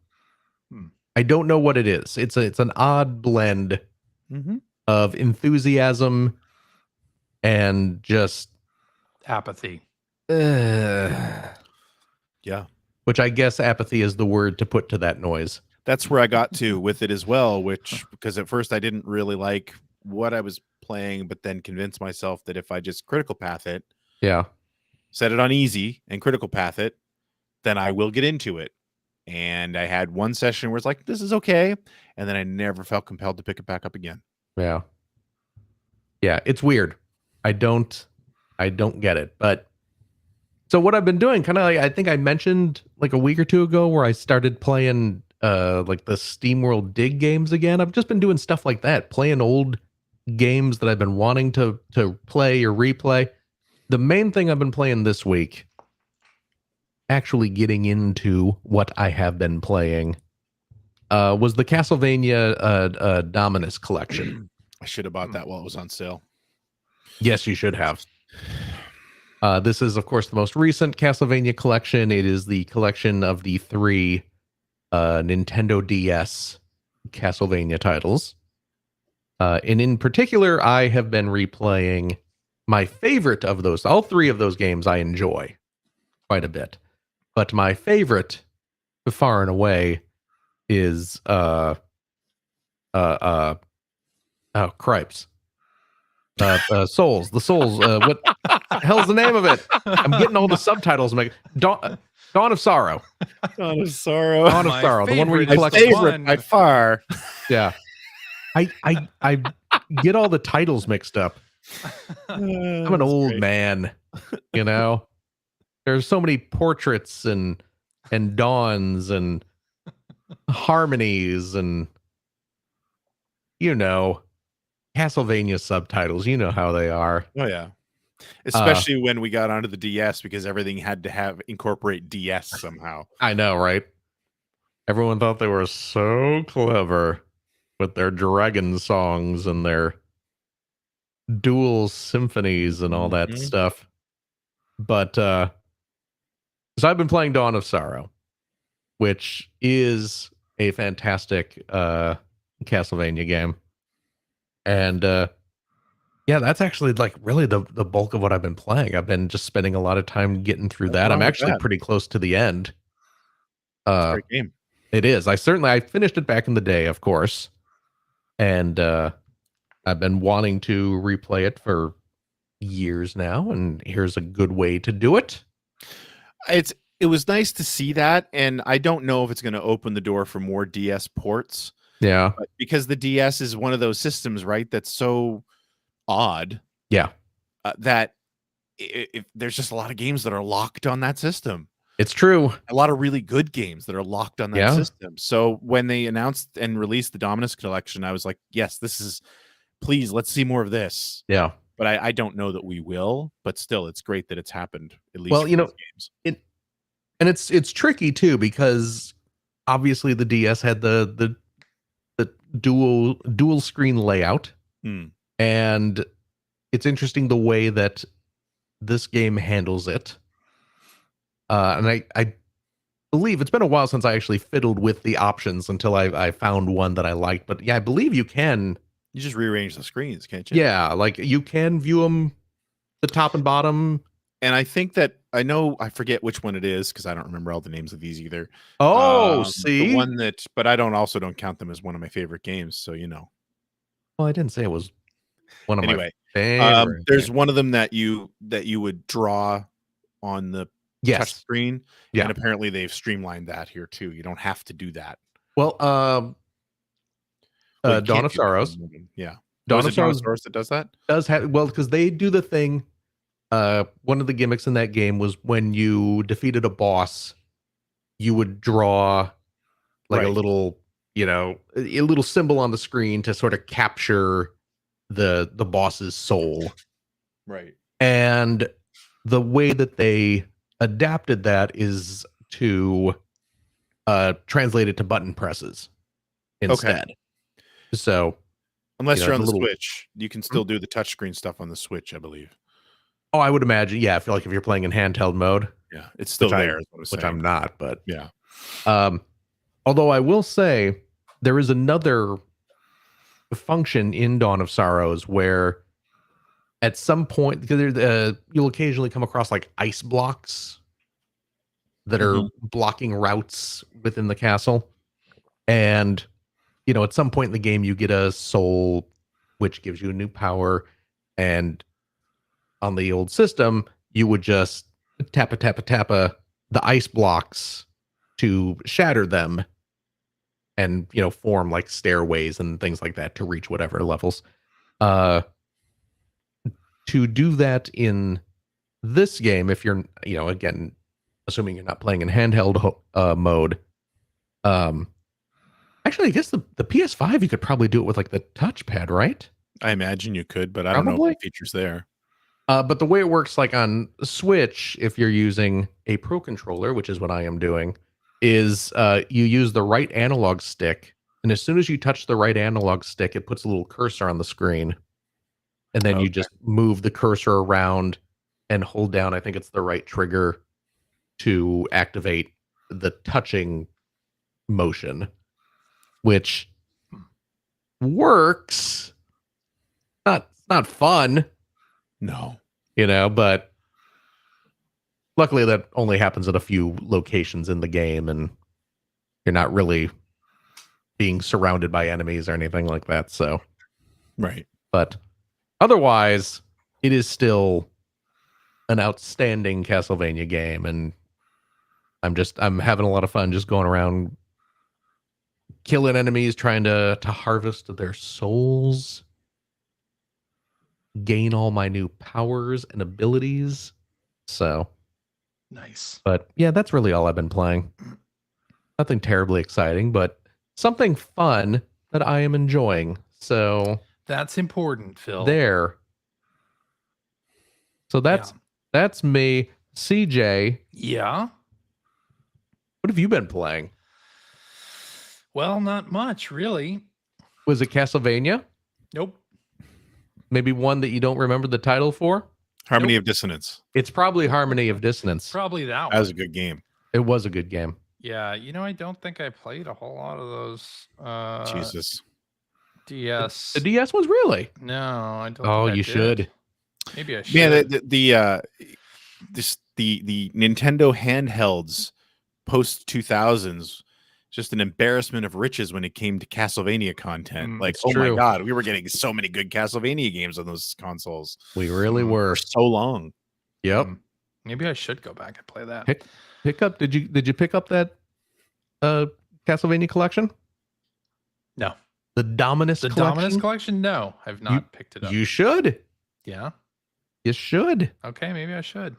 I don't know what it is. It's an odd blend of enthusiasm and just apathy. Yeah. Which I guess apathy is the word to put to that noise. That's where I got to with it as well, because at first I didn't really like what I was playing, but then convinced myself that if I just critical path it, set it on easy and critical path it, then I will get into it. And I had one session where it's like, this is okay. And then I never felt compelled to pick it back up again. Yeah. Yeah, it's weird. I don't get it. But so what I've been doing, kind of like, I think I mentioned like a week or two ago, where I started playing like the SteamWorld Dig games again. I've just been doing stuff like that, playing old games that I've been wanting to play or replay. The main thing I've been playing this week, actually getting into what I have been playing, was the Castlevania Dominus collection. I should have bought that while it was on sale. Yes, you should have. This is, of course, the most recent Castlevania collection. It is the collection of the 3 Nintendo DS Castlevania titles. And in particular, I have been replaying my favorite of those. All 3 of those games I enjoy quite a bit. But my favorite, far and away, is oh, cripes. Souls. The Souls. What the hell's the name of it? I'm getting all the subtitles. I'm like, Dawn of Sorrow. Dawn of Sorrow. Dawn of Sorrow. The one where you collect favorite by far. Yeah. I get all the titles mixed up. I'm an old man, you know. There's so many portraits and dawns and harmonies and, you know, Castlevania subtitles. You know how they are. Oh yeah. Especially when we got onto the DS, because everything had to incorporate DS somehow. I know, right? Everyone thought they were so clever with their dragon songs and their dual symphonies and all that stuff. But so I've been playing Dawn of Sorrow, which is a fantastic Castlevania game. And yeah, that's actually like really the bulk of what I've been playing. I've been just spending a lot of time getting through that. I'm actually pretty close to the end. It's a great game. It is. I finished it back in the day, of course. And I've been wanting to replay it for years now, and here's a good way to do it. It was nice to see that, and I don't know if it's going to open the door for more DS ports. Yeah, because the DS is one of those systems, right, that's so odd. Yeah, that if there's just a lot of games that are locked on that system. It's true. A lot of really good games that are locked on that system. So when they announced and released the Dominus collection, I was like, yes, please, let's see more of this. Yeah. But I don't know that we will, but still it's great that it's happened, at least. Well, you know, games. It's tricky too, because obviously the DS had the dual screen layout. And it's interesting the way that this game handles it. And I believe it's been a while since I actually fiddled with the options until I found one that I liked. But yeah, I believe you can. You just rearrange the screens, can't you? Yeah, like you can view them, the top and bottom. And I think that I forget which one it is, because I don't remember all the names of these either. Oh, see, the one that, but I don't count them as one of my favorite games. So you know. Well, I didn't say it was One of my Anyway, favorite. there's one of them that you would draw on the touch screen, and apparently they've streamlined that here too. You don't have to do that. Well, you Dawn can't of do that Sorrows. one. Yeah. Dawn Is of it Dawn of Sorrows Sorrows that does that? does have, well, because they do the thing. One of the gimmicks in that game was when you defeated a boss, you would draw like a little, a little symbol on the screen to sort of capture the boss's soul. Right. And the way that they adapted that is to translate it to button presses instead. Okay. So unless you're on the Switch, you can still do the touchscreen stuff on the Switch, I believe. Oh, I would imagine. Yeah, I feel like if you're playing in handheld mode. Yeah, it's still there. Which I'm not, but yeah. Although I will say there is another function in Dawn of Sorrows where at some point, because you'll occasionally come across like ice blocks that are blocking routes within the castle. And, at some point in the game, you get a soul, which gives you a new power. And on the old system, you would just tappa the ice blocks to shatter them and, form like stairways and things like that to reach whatever levels. To do that in this game, if you're, again, assuming you're not playing in handheld mode, actually, I guess the PS5, you could probably do it with like the touchpad, right? I imagine you could, but I don't know if the feature's there. But the way it works, like on Switch, if you're using a Pro Controller, which is what I am doing, is you use the right analog stick, and as soon as you touch the right analog stick, it puts a little cursor on the screen, and then you just move the cursor around and hold down, I think it's the right trigger, to activate the touching motion, which works. Not fun. No. But luckily that only happens at a few locations in the game, and you're not really being surrounded by enemies or anything like that. So, right. But otherwise, it is still an outstanding Castlevania game, and I'm having a lot of fun just going around killing enemies, trying to harvest their souls, gain all my new powers and abilities. So nice. But yeah, that's really all I've been playing. Nothing terribly exciting, but something fun that I am enjoying. So that's important, Phil. There. So that's me. CJ. Yeah. What have you been playing? Well, not much, really. Was it Castlevania? Nope. Maybe one that you don't remember the title for? Harmony of Dissonance. It's probably Harmony of Dissonance. Probably that one. That was a good game. It was a good game. Yeah, I don't think I played a whole lot of those. Jesus. DS. The DS ones, really? No, I don't. Oh, think I you did. should. Maybe I should. Yeah, the Nintendo handhelds post 2000s, just an embarrassment of riches when it came to Castlevania content. Like, oh my god, we were getting so many good Castlevania games on those consoles. We really were. For so long. Yep. Maybe I should go back and play that. Pick up. Did you pick up that Castlevania collection? No. The Dominus collection? Dominus collection? No, I've not picked it up. You should. Yeah. You should. Okay, maybe I should.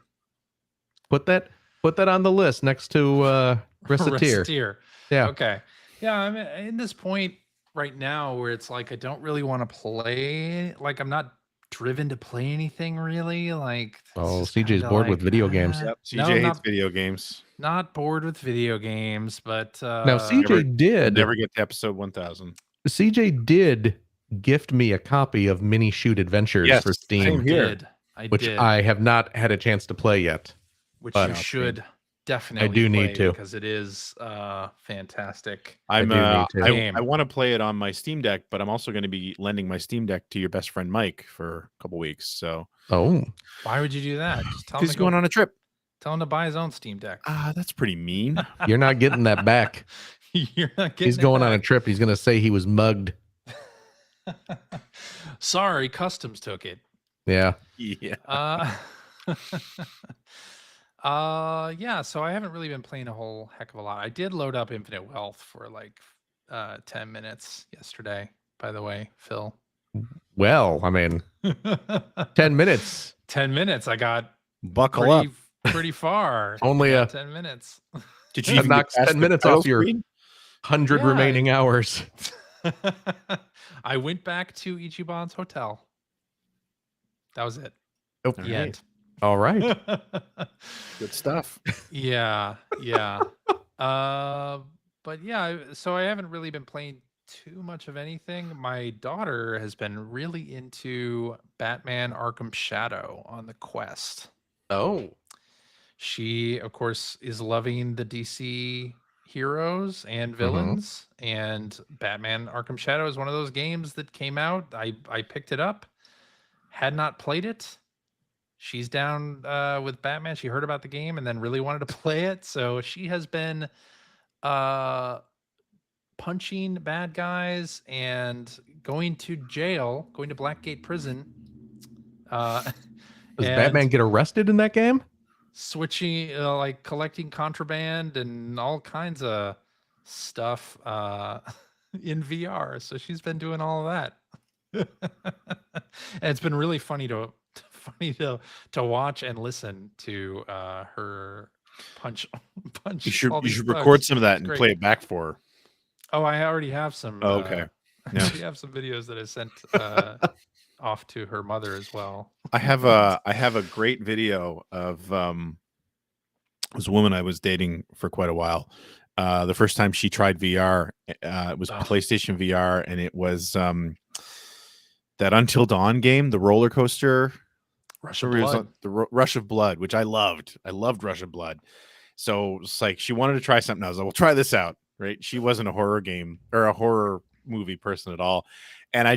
Put that on the list next to Reciteer. Yeah. Okay. Yeah, I'm in this point right now where it's like I don't really want to play. Like I'm not driven to play anything really. Like CJ's bored with video games. Yep. CJ hates video games. Not bored with video games, but now CJ did never get to episode 1000. CJ did gift me a copy of Mini Shoot Adventures for Steam. Which I have not had a chance to play yet. Which you should definitely. I do need to, because it is fantastic. I want to play it on my Steam Deck, but I'm also going to be lending my Steam Deck to your best friend Mike for a couple weeks. So why would you do that? Just tell him he's going on a trip. Tell him to buy his own Steam Deck. That's pretty mean. You're not getting that back. You're not getting. He's going on a trip. He's going to say he was mugged. Sorry, customs took it. Yeah. Yeah. Yeah, so I haven't really been playing a whole heck of a lot. I did load up Infinite Wealth for like 10 minutes yesterday, by the way, Phil. Well, I mean, 10 minutes. 10 minutes. I got Buckle up. pretty far. Only Yeah, a 10 minutes. Did you that even get knocks past 10 the minutes title off your screen? 100 Yeah. remaining hours. I went back to Ichiban's hotel. That was it. Oh, The end. all right. Good stuff. Yeah. But yeah, so I haven't really been playing too much of anything. My daughter has been really into Batman Arkham Shadow on the Quest. Oh. She, of course, is loving the DC heroes and villains, and Batman Arkham Shadow is one of those games that came out. I picked it up, had not played it. She's down with Batman. She heard about the game and then really wanted to play it. So she has been punching bad guys and going to jail, going to Blackgate Prison. Does Batman get arrested in that game? Switching, like collecting contraband and all kinds of stuff in VR. So she's been doing all of that. And it's been really funny to watch and listen to her punch. You should all these record thugs. some of that It's and great. play it back for her. Oh, I already have some. Oh, okay. I already have some videos that I sent off to her mother as well. I have a great video of this woman I was dating for quite a while. The first time she tried VR, it was PlayStation VR, and it was that Until Dawn game, the roller coaster. Rush of Blood. Rush of Blood, which I loved. I loved Rush of Blood. So it's like she wanted to try something. I was like, "Well, try this out." Right? She wasn't a horror game or a horror movie person at all, and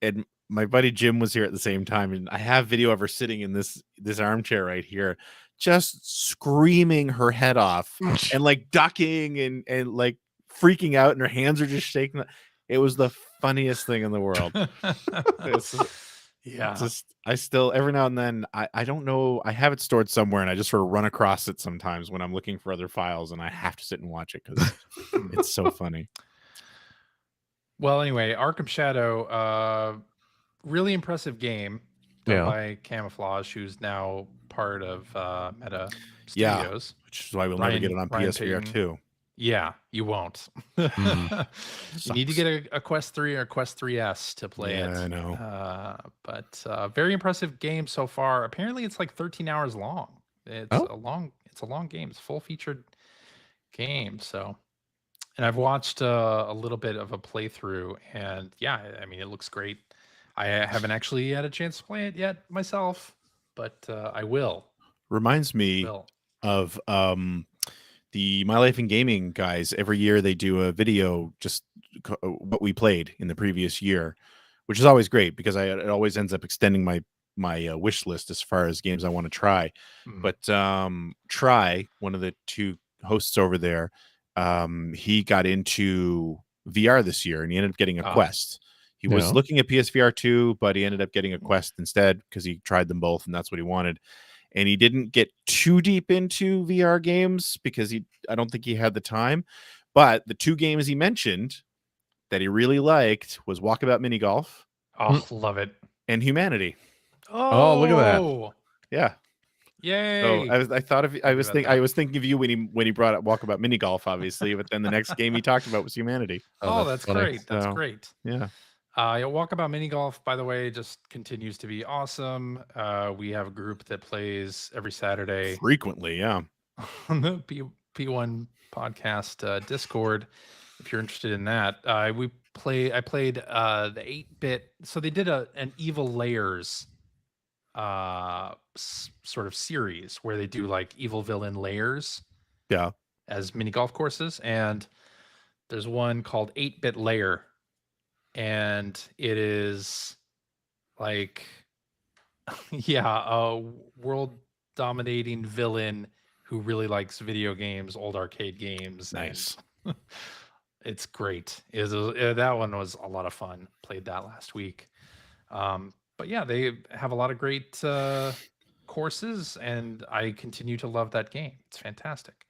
and my buddy Jim was here at the same time, and I have video of her sitting in this armchair right here, just screaming her head off and like ducking and like freaking out, and her hands are just shaking. It was the funniest thing in the world. Yeah. Just I still every now and then I don't know, I have it stored somewhere and I just sort of run across it sometimes when I'm looking for other files and I have to sit and watch it because it's so funny. Well, anyway, Arkham Shadow, really impressive game done by Camouflage, who's now part of Meta Studios. Which is why we'll never get it on PSVR 2. Yeah, you won't. You need to get a Quest 3 or a Quest 3S to play it. I know. But very impressive game so far. Apparently, it's like 13 hours long. It's a long game. It's a full featured game. So, and I've watched a little bit of a playthrough, and yeah, I mean, it looks great. I haven't actually had a chance to play it yet myself, but I will. Reminds me of the My Life in Gaming guys. Every year they do a video just what we played in the previous year, which is always great because it always ends up extending my wish list as far as games I want to try. But Try, one of the two hosts over there, he got into VR this year and he ended up getting a Quest. He was looking at PSVR 2, but he ended up getting a Quest instead because he tried them both and that's what he wanted. And he didn't get too deep into VR games because I don't think he had the time. But the two games he mentioned that he really liked was Walkabout Mini Golf. Oh, love it. And Humanity. Oh, look at that. Yeah. Yay. So I was thinking of you when he brought up Walkabout Mini Golf, obviously, but then the next game he talked about was Humanity. Oh, that's great. That's great. Yeah. Walkabout Mini Golf, by the way, just continues to be awesome. We have a group that plays every Saturday frequently, on the P1 podcast Discord. If you're interested in that, I played the 8-bit. So they did an Evil Layers sort of series where they do like evil villain layers, as mini golf courses, and there's one called 8-bit Layer. And it is like, a world dominating villain who really likes video games, old arcade games. Nice. It's great. That one was a lot of fun. Played that last week. But yeah, they have a lot of great courses, and I continue to love that game. It's fantastic.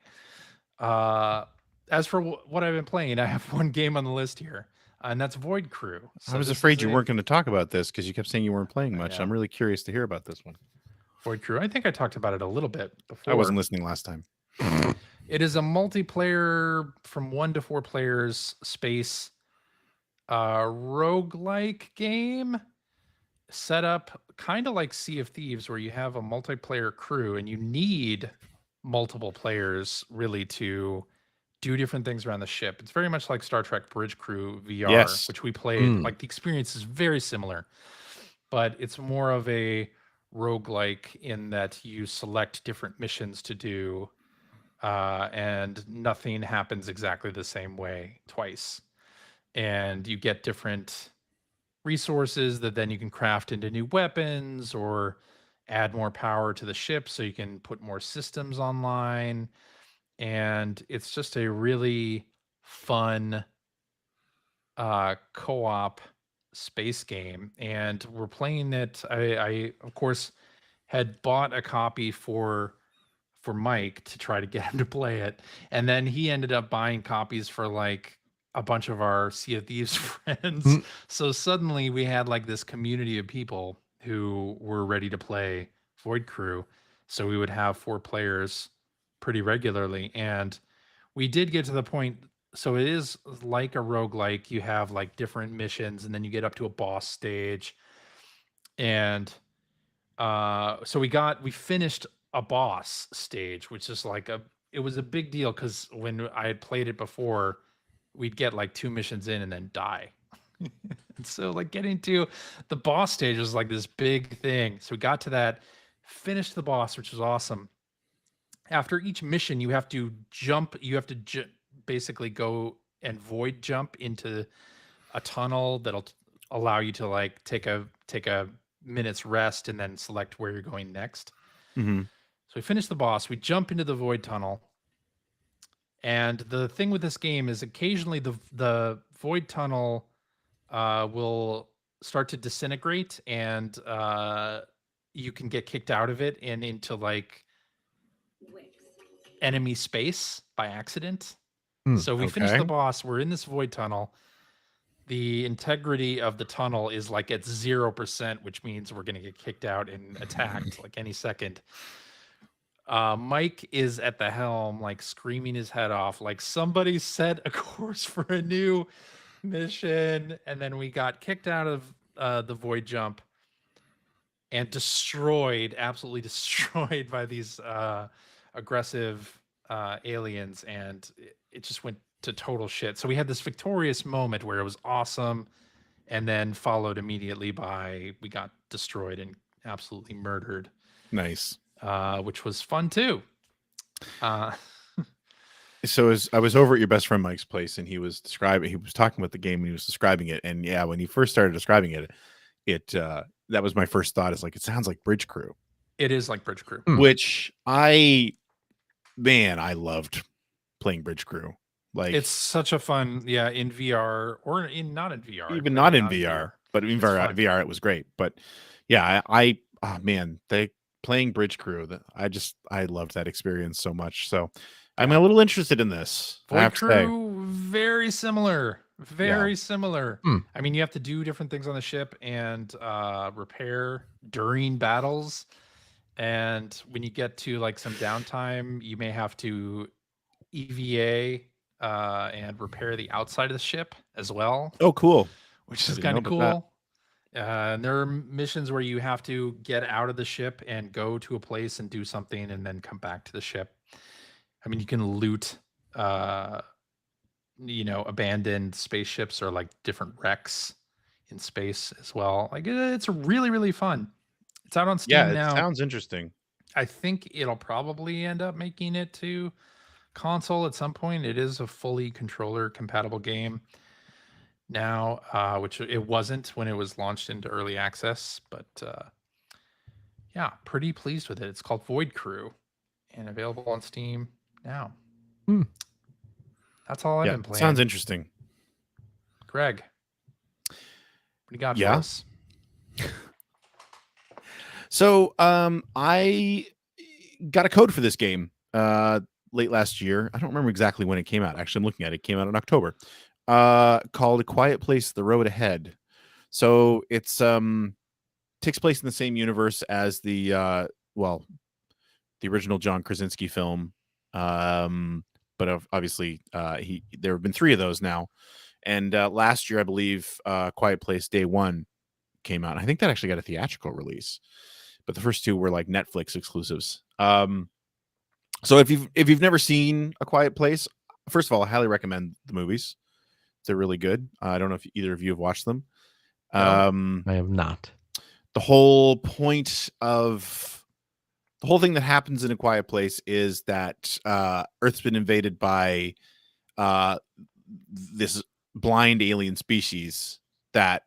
As for what I've been playing, I have one game on the list here, and that's Void Crew. I was afraid you weren't going to talk about this because you kept saying you weren't playing much. I'm really curious to hear about this one. Void Crew. I think I talked about it a little bit before. I wasn't listening last time. It is a multiplayer from 1 to 4 players space roguelike game set up kind of like Sea of Thieves, where you have a multiplayer crew and you need multiple players really to do different things around the ship. It's very much like Star Trek Bridge Crew VR, which we played. Like the experience is very similar, but it's more of a roguelike in that you select different missions to do, and nothing happens exactly the same way twice. And you get different resources that then you can craft into new weapons or add more power to the ship so you can put more systems online. And it's just a really fun co-op space game, and we're playing it. I of course had bought a copy for Mike to try to get him to play it, and then he ended up buying copies for like a bunch of our Sea of Thieves friends. So suddenly we had like this community of people who were ready to play Void Crew. So we would have 4 players pretty regularly, and we did get to the point. So it is like a roguelike. You have like different missions, and then you get up to a boss stage. And so we finished a boss stage, which is like it was a big deal because when I had played it before, we'd get like 2 missions in and then die. And so like getting to the boss stage was like this big thing. So we got to that, finished the boss, which was awesome. After each mission, you have to jump. You have to basically go and void jump into a tunnel that'll allow you to like take a minute's rest and then select where you're going next. Mm-hmm. So we finish the boss. We jump into the void tunnel. And the thing with this game is occasionally the void tunnel will start to disintegrate, and you can get kicked out of it and into like enemy space by accident. So we finish the boss. We're in this void tunnel. The integrity of the tunnel is like at 0%, which means we're going to get kicked out and attacked like any second. Mike is at the helm, like screaming his head off, like somebody set a course for a new mission. And then we got kicked out of the void jump and absolutely destroyed by these aggressive aliens. And it just went to total shit. So we had this victorious moment where it was awesome, and then followed immediately by we got destroyed and absolutely murdered. Nice. Which was fun too. So I was over at your best friend Mike's place, and he was talking about the game, and he was describing it. And yeah, when he first started describing it that was my first thought, is like, it sounds like Bridge Crew. It is like Bridge Crew, which I loved playing Bridge Crew. Like, it's such a fun, in VR or not in VR, even not in VR, but in VR it was great. But yeah, playing Bridge Crew, I loved that experience so much. So I'm a little interested in this. Void Crew, very similar. Similar. I mean, you have to do different things on the ship and repair during battles. And when you get to like some downtime, you may have to EVA and repair the outside of the ship as well. Oh, cool. Which is kind of cool. And there are missions where you have to get out of the ship and go to a place and do something and then come back to the ship. I mean, you can loot abandoned spaceships or like different wrecks in space as well. Like it's really, really fun. It's out on Steam now. Sounds interesting. I think it'll probably end up making it to console at some point. It is a fully controller compatible game now, which it wasn't when it was launched into early access, but pretty pleased with it. It's called Void Crew and available on Steam now. That's all I've been playing. Sounds interesting. Greg, what do you got for us? So I got a code for this game late last year. I don't remember exactly when it came out. Actually, I'm looking at it. It came out in October. Called A Quiet Place: The Road Ahead. So it's takes place in the same universe as the original John Krasinski film. But obviously there have been 3 of those now. And last year, I believe, Quiet Place Day One came out. I think that actually got a theatrical release, but the first 2 were like Netflix exclusives. So if you've never seen A Quiet Place, first of all, I highly recommend the movies. They're really good. I don't know if either of you have watched them. I have not. The whole point of the whole thing that happens in A Quiet Place is that Earth's been invaded by this blind alien species that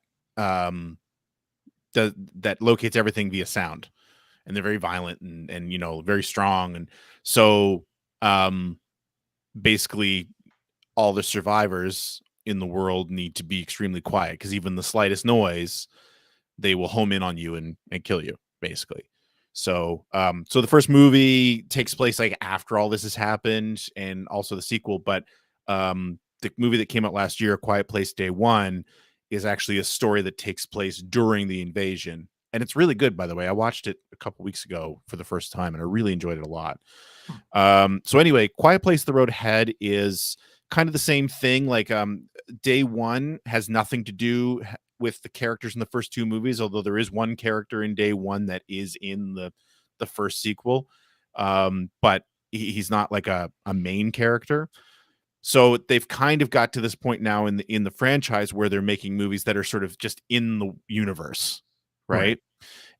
that locates everything via sound, and they're very violent and very strong, and so basically all the survivors in the world need to be extremely quiet, because even the slightest noise, they will home in on you and kill you, basically. So so the first movie takes place like after all this has happened, and also the sequel. But the movie that came out last year, Quiet Place Day One, is actually a story that takes place during the invasion. And it's really good, by the way. I watched it a couple weeks ago for the first time, and I really enjoyed it a lot. So anyway, Quiet Place: The Road Ahead is kind of the same thing. Like Day One has nothing to do with the characters in the first 2 movies, although there is one character in Day One that is in the first sequel. But he's not like a main character. So they've kind of got to this point now in the franchise where they're making movies that are sort of just in the universe, right?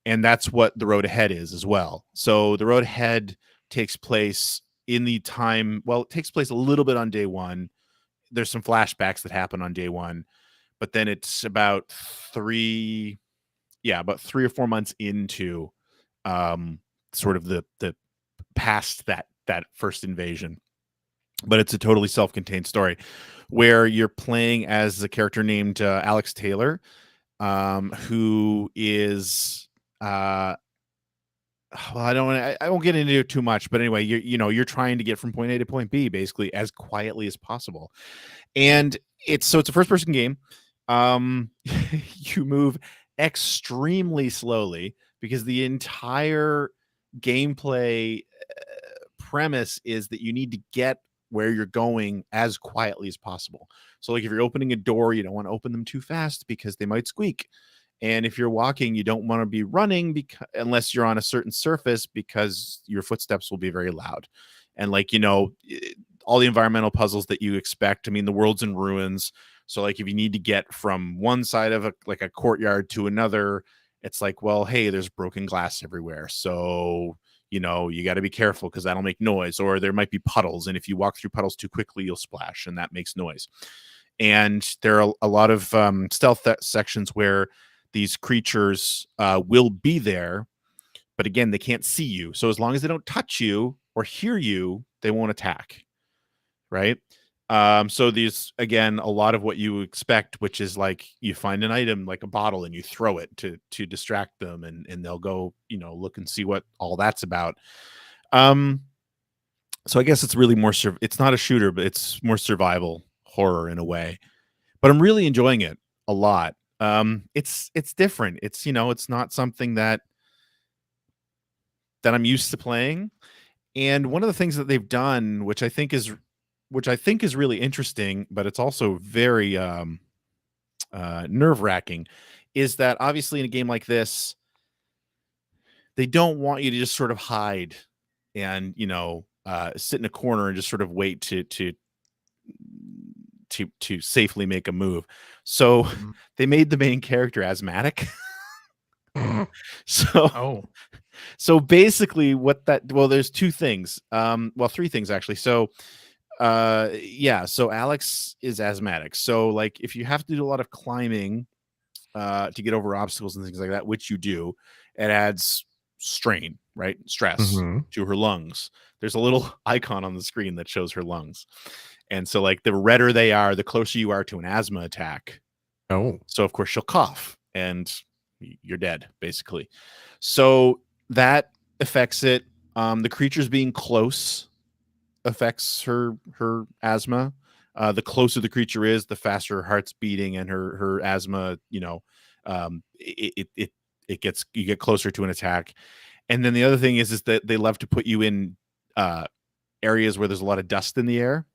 And that's what The Road Ahead is as well. So The Road Ahead takes place in the time, well, it takes place a little bit on Day One. There's some flashbacks that happen on Day One, but then it's about 3 or 4 months into sort of the past that first invasion. But it's a totally self-contained story where you're playing as a character named Alex Taylor, who is well, I won't get into it too much, but anyway, you're trying to get from point A to point B basically as quietly as possible. And it's a first-person game. You move extremely slowly because the entire gameplay premise is that you need to get where you're going as quietly as possible. So like if you're opening a door, you don't want to open them too fast because they might squeak. And if you're walking, you don't want to be running unless you're on a certain surface, because your footsteps will be very loud. And like, all the environmental puzzles that you expect. I mean, the world's in ruins. So like if you need to get from one side of a courtyard to another, it's like, well, hey, there's broken glass everywhere. So you got to be careful because that'll make noise, or there might be puddles. And if you walk through puddles too quickly, you'll splash, and that makes noise. And there are a lot of stealth sections where these creatures will be there, but again, they can't see you. So as long as they don't touch you or hear you, they won't attack. Right. So these, again, a lot of what you expect, which is like you find an item like a bottle and you throw it to distract them, and they'll go, look and see what all that's about. So I guess it's really more, it's not a shooter, but it's more survival horror in a way, but I'm really enjoying it a lot. It's different. It's, it's not something that I'm used to playing. And one of the things that they've done, which I think is really interesting, but it's also very nerve-wracking, is that obviously in a game like this, they don't want you to just sort of hide and sit in a corner and just sort of wait to safely make a move. So they made the main character asthmatic. So basically there's 2 things. 3 things actually. So so Alex is asthmatic. So like if you have to do a lot of climbing to get over obstacles and things like that, which you do, it adds strain, right? Stress to her lungs. There's a little icon on the screen that shows her lungs. And so like the redder they are, the closer you are to an asthma attack. Oh. So of course she'll cough, and you're dead basically. So that affects it. The creatures being close affects her asthma. The closer the creature is, the faster her heart's beating, and her asthma, it gets, you get closer to an attack. And then the other thing is that they love to put you in areas where there's a lot of dust in the air.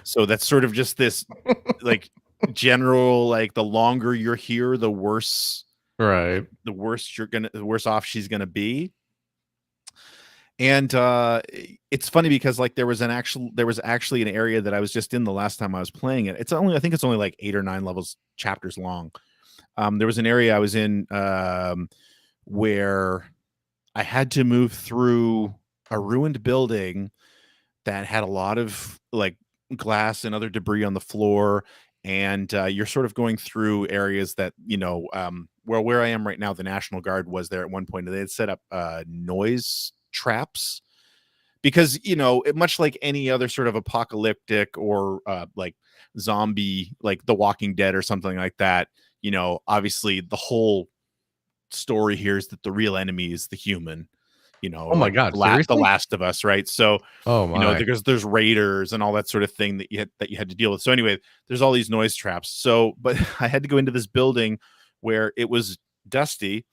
So that's sort of just this like general, like the longer you're here, the worse, right. the worse off she's gonna be. And it's funny because like there was actually an area that I was just in the last time I was playing it. I think it's only like 8 or 9 levels chapters long. There was an area I was in where I had to move through a ruined building that had a lot of like glass and other debris on the floor. And you're sort of going through areas that, where I am right now, the National Guard was there at one point, and they had set up noise traps because, much like any other sort of apocalyptic or like zombie, like The Walking Dead or something like that, obviously the whole story here is that the real enemy is the human, Oh my like God, the seriously? Last of Us, right? So, Oh my. because there's raiders and all that sort of thing that you had to deal with. So anyway, there's all these noise traps. So, but I had to go into this building where it was dusty.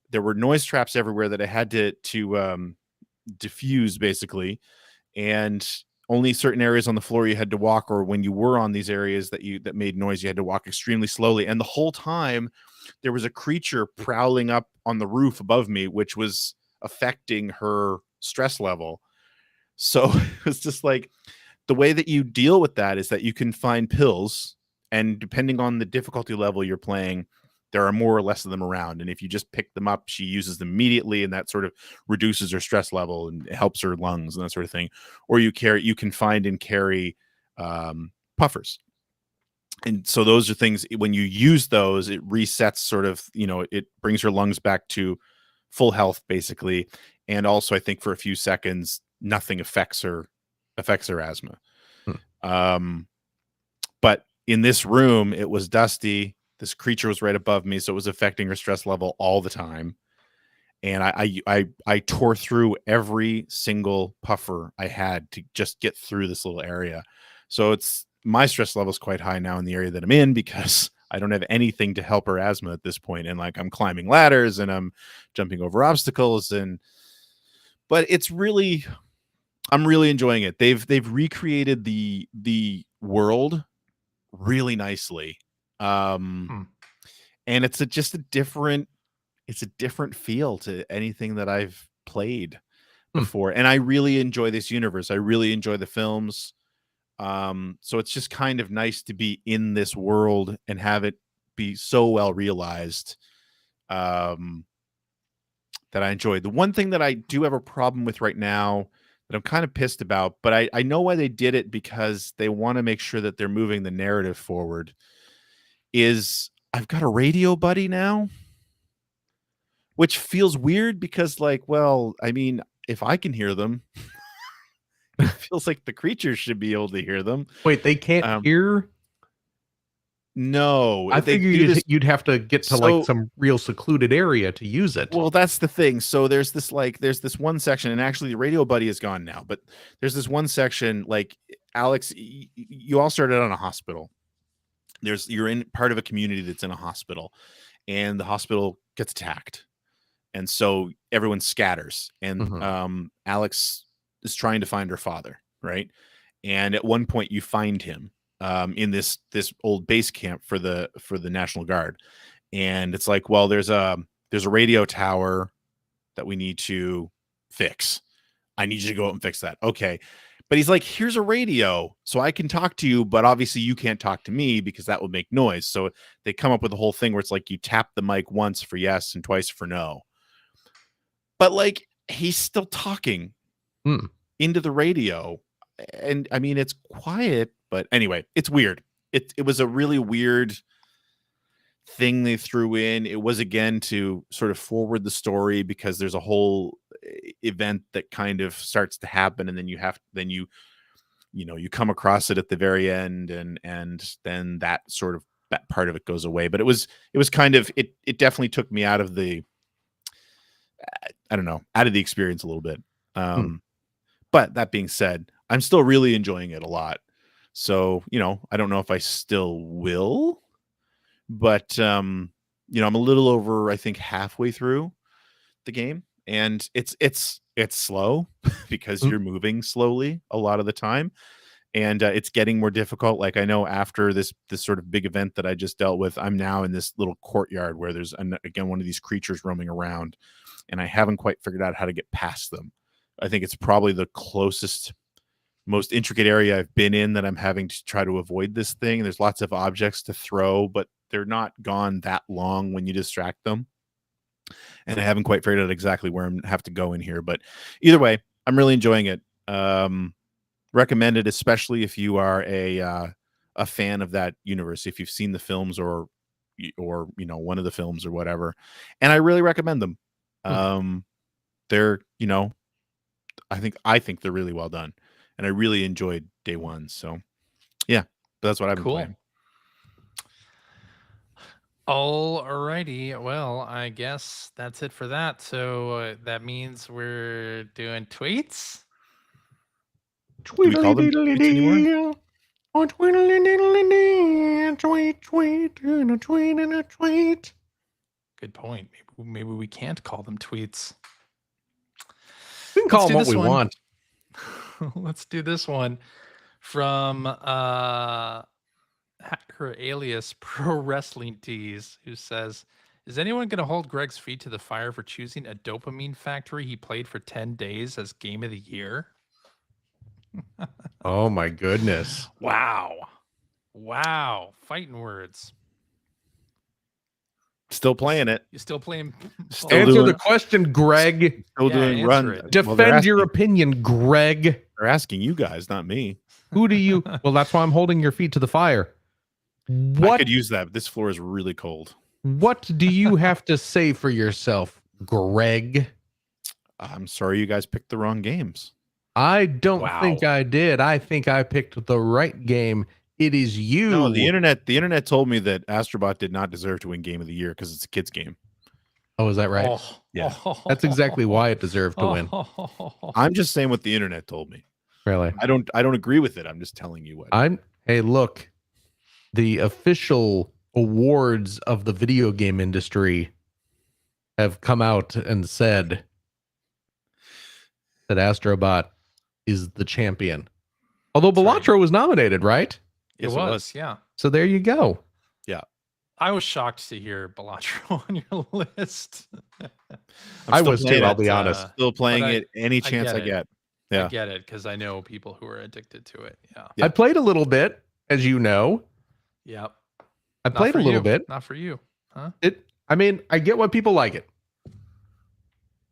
There were noise traps everywhere that I had to diffuse basically, and only certain areas on the floor you had to walk, or when you were on these areas that made noise, you had to walk extremely slowly. And the whole time there was a creature prowling up on the roof above me, which was affecting her stress level. So it's just like the way that you deal with that is that you can find pills, and depending on the difficulty level you're playing, there are more or less of them around. And if you just pick them up, she uses them immediately, and that sort of reduces her stress level and helps her lungs and that sort of thing. Or you can find and carry puffers. And so those are things, when you use those, it resets sort of, it brings her lungs back to full health basically. And also I think for a few seconds, nothing affects her asthma. But in this room, it was dusty. This creature was right above me, so it was affecting her stress level all the time. And I tore through every single puffer I had to just get through this little area. So my stress level is quite high now in the area that I'm in, because I don't have anything to help her asthma at this point. And like I'm climbing ladders and I'm jumping over obstacles, but I'm really enjoying it. They've recreated the world really nicely. And it's just a different feel to anything that I've played before. And I really enjoy this universe. I really enjoy the films. So it's just kind of nice to be in this world and have it be so well realized, that I enjoyed. The one thing that I do have a problem with right now that I'm kind of pissed about, but I know why they did it, because they want to make sure that they're moving the narrative forward, is I've got a radio buddy now, which feels weird because, like, well, I mean, if I can hear them, it feels like the creatures should be able to hear them. Wait, they can't hear? No, I they figure do this. you'd have to get to like some real secluded area to use it. Well, that's the thing. So there's this one section, and actually the radio buddy is gone now, but there's this one section, like, Alex, you all started on a hospital. You're in part of a community that's in a hospital, and the hospital gets attacked. And so everyone scatters, and Alex is trying to find her father, right? And at one point you find him in this old base camp for the National Guard. And it's like, well, there's a radio tower that we need to fix. I need you to go out and fix that. Okay. But he's like, here's a radio, so I can talk to you, but obviously you can't talk to me because that would make noise. So they come up with a whole thing where it's like you tap the mic once for yes and twice for no. But like, he's still talking into the radio. And I mean, it's quiet, but anyway, it's weird. It was a really weird thing they threw in. It was, again, to sort of forward the story, because there's a whole event that kind of starts to happen, and then you come across it at the very end, and then that sort of that part of it goes away. But it was kind of it definitely took me out of the out of the experience a little bit. But that being said, I'm still really enjoying it a lot. So, I don't know if I still will, but I'm a little over, I think, halfway through the game, and it's slow because you're moving slowly a lot of the time, and it's getting more difficult. Like, I know after this sort of big event that I just dealt with, I'm now in this little courtyard where there's again one of these creatures roaming around, and I haven't quite figured out how to get past them. I think it's probably the closest, most intricate area I've been in that I'm having to try to avoid this thing. There's lots of objects to throw, but they're not gone that long when you distract them. And I haven't quite figured out exactly where I have to go in here. But either way, I'm really enjoying it. Recommend it, especially if you are a fan of that universe, if you've seen the films or one of the films or whatever. And I really recommend them. They're I think they're really well done, and I really enjoyed day one. So yeah, but that's what I've been playing. All righty. Well, I guess that's it for that. So that means we're doing tweets. Do we call them tweets anymore? Tweet. Good point. Maybe we can't call them tweets. We can call them what we want. Let's do this one from Hacker Alias Pro Wrestling Tees, who says, is anyone going to hold Greg's feet to the fire for choosing a dopamine factory he played for 10 days as game of the year? Oh my goodness. Wow. Fighting words. Still playing it. You still playing? Answer the question, Greg. Still doing run. Defend your opinion, Greg. They're asking you guys, not me. Who do you? Well, that's why I'm holding your feet to the fire. What? I could use that. This floor is really cold. What do you have to say for yourself, Greg? I'm sorry you guys picked the wrong games. I don't think I did. I think I picked the right game. It is you. No, the internet told me that Astrobot did not deserve to win Game of the Year because it's a kid's game. Oh, is that right? Yeah. That's exactly why it deserved to win. I'm just saying what the internet told me. Really? I don't agree with it. I'm just telling you what. Hey, look. The official awards of the video game industry have come out and said that Astrobot is the champion. Although Balatro was nominated, right? It was, yeah. So there you go. Yeah. I was shocked to hear Balatro on your list. I was too, I'll be honest. Still playing it any chance I get. Yeah. I get it, because I know people who are addicted to it. Yeah. I played a little bit, as you know. Yep. I played a little bit. Not for you, huh? I mean, I get why people like it.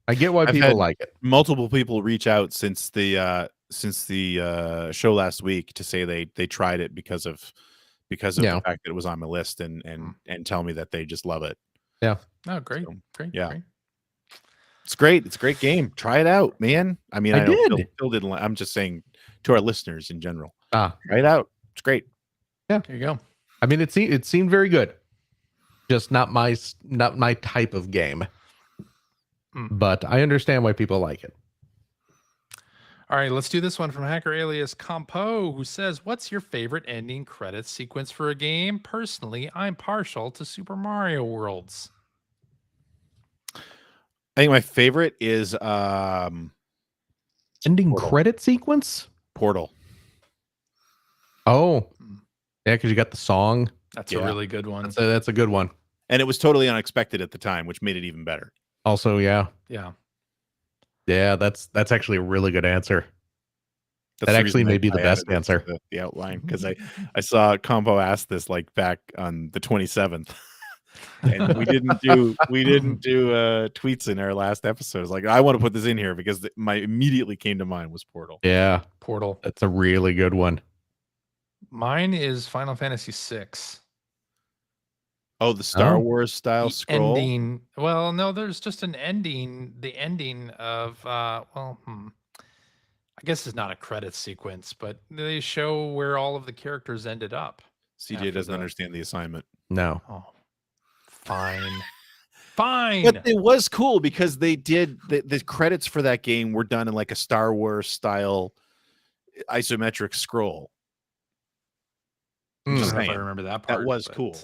I've had like it. Multiple people reach out since the show last week to say they tried it because of the fact that it was on my list and tell me that they just love it. Yeah. Oh, great. So, great. yeah. Great. It's great. It's a great game. Try it out, man. I mean, I know Phil didn't. I'm just saying to our listeners in general. Try it out. It's great. Yeah. There you go. I mean, it seemed very good. Just not my type of game. But I understand why people like it. All right, let's do this one from Hacker Alias Compo, who says, what's your favorite ending credits sequence for a game? Personally, I'm partial to Super Mario Worlds. I think my favorite is ending credit sequence? Portal. Oh. Yeah, because you got the song. That's a really good one. That's a good one. And it was totally unexpected at the time, which made it even better. Also, yeah. Yeah, that's actually a really good answer. That actually may be the best answer. The outline, because I saw Combo ask this like back on the 27th, and we didn't do tweets in our last episode. It's like, I want to put this in here because my immediately came to mind was Portal. Yeah, Portal. That's a really good one. Mine is Final Fantasy VI. Oh, the Star Wars style scroll. Ending. Well, no, there's just an ending. The ending of I guess it's not a credit sequence, but they show where all of the characters ended up. CJ doesn't understand the assignment. No. Oh, fine. Fine. But it was cool because they did the credits for that game were done in like a Star Wars style isometric scroll. I don't Just know if I saying. remember that part. That was cool.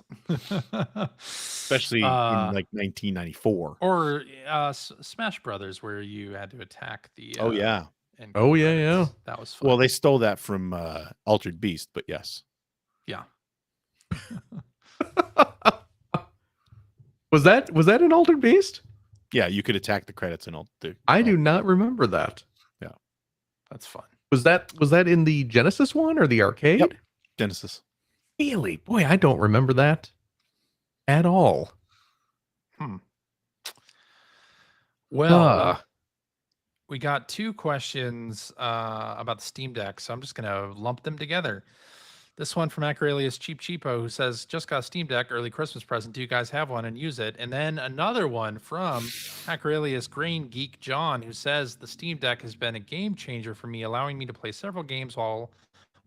Especially in like 1994. Or Smash Brothers, where you had to attack the. Oh yeah. Oh yeah. That was fun. Well, they stole that from Altered Beast, but yes. Yeah. Was that an Altered Beast? Yeah, you could attack the credits and all. I do not remember that. Yeah, that's fun. Was that in the Genesis one or the arcade? Yep. Genesis. Really? Boy, I don't remember that at all. Well, we got two questions about the Steam Deck, so I'm just going to lump them together. This one from Acralius Cheap Cheapo, who says, just got a Steam Deck, early Christmas present. Do you guys have one and use it? And then another one from Acralius Green Geek John, who says, the Steam Deck has been a game changer for me, allowing me to play several games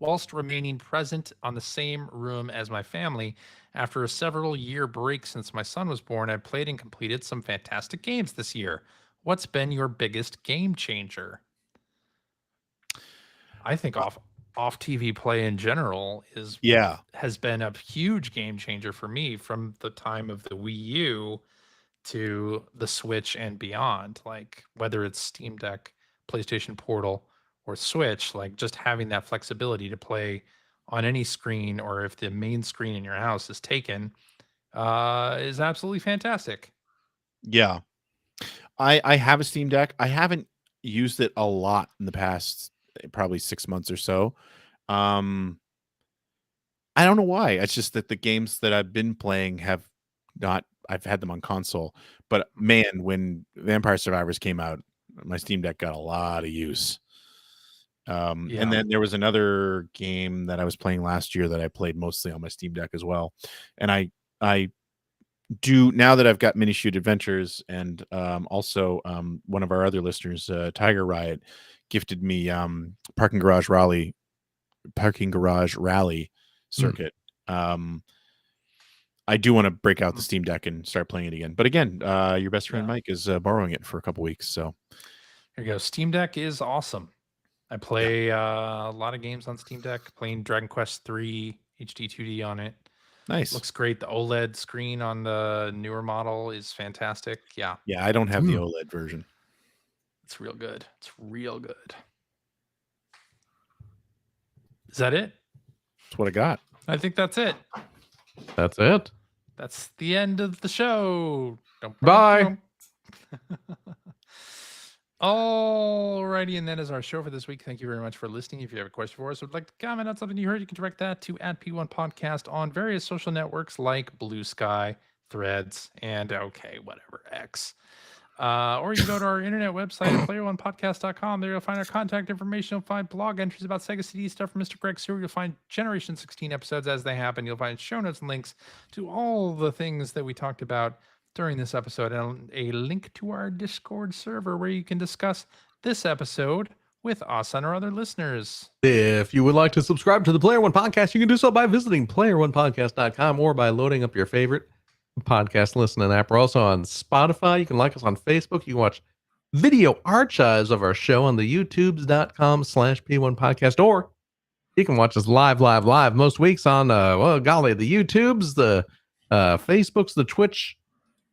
whilst remaining present on the same room as my family. After a several-year break since my son was born, I played and completed some fantastic games this year. What's been your biggest game changer? I think off TV play in general has been a huge game changer for me from the time of the Wii U to the Switch and beyond. Like whether it's Steam Deck, PlayStation Portal, or Switch, like just having that flexibility to play on any screen, or if the main screen in your house is taken, is absolutely fantastic. Yeah. I have a Steam Deck. I haven't used it a lot in the past probably 6 months or so. I don't know why. It's just that the games that I've been playing I've had them on console. But man, when Vampire Survivors came out, my Steam Deck got a lot of use. And then there was another game that I was playing last year that I played mostly on my Steam Deck as well. And I do, now that I've got Mini Shoot Adventures, and also one of our other listeners, Tiger Riot, gifted me Parking Garage Rally circuit. I do want to break out the Steam Deck and start playing it again. But again, your best friend Mike is borrowing it for a couple weeks. So there you go. Steam Deck is awesome. I play a lot of games on Steam Deck, playing Dragon Quest 3 HD 2D on it. Nice. Looks great. The OLED screen on the newer model is fantastic. Yeah. Yeah, I don't have the OLED version. It's real good. It's real good. Is that it? That's what I got. I think that's it. That's it. That's the end of the show. Bye. Alrighty, and that is our show for this week. Thank you very much for listening. If you have a question for us or would like to comment on something you heard, you can direct that to @P1 Podcast on various social networks like Blue Sky, Threads, and X. Or you can go to our internet website at player1podcast.com. There you'll find our contact information. You'll find blog entries about Sega CD stuff from Mr. Greg Seward. You'll find Generation 16 episodes as they happen. You'll find show notes and links to all the things that we talked about during this episode, and a link to our Discord server where you can discuss this episode with us and our other listeners. If you would like to subscribe to the Player One Podcast, you can do so by visiting player1podcast.com or by loading up your favorite podcast listening app. We're also on Spotify. You can like us on Facebook. You can watch video archives of our show on the youtubes.com/P1 Podcast, or you can watch us live most weeks on, the YouTubes, the Facebooks, the Twitch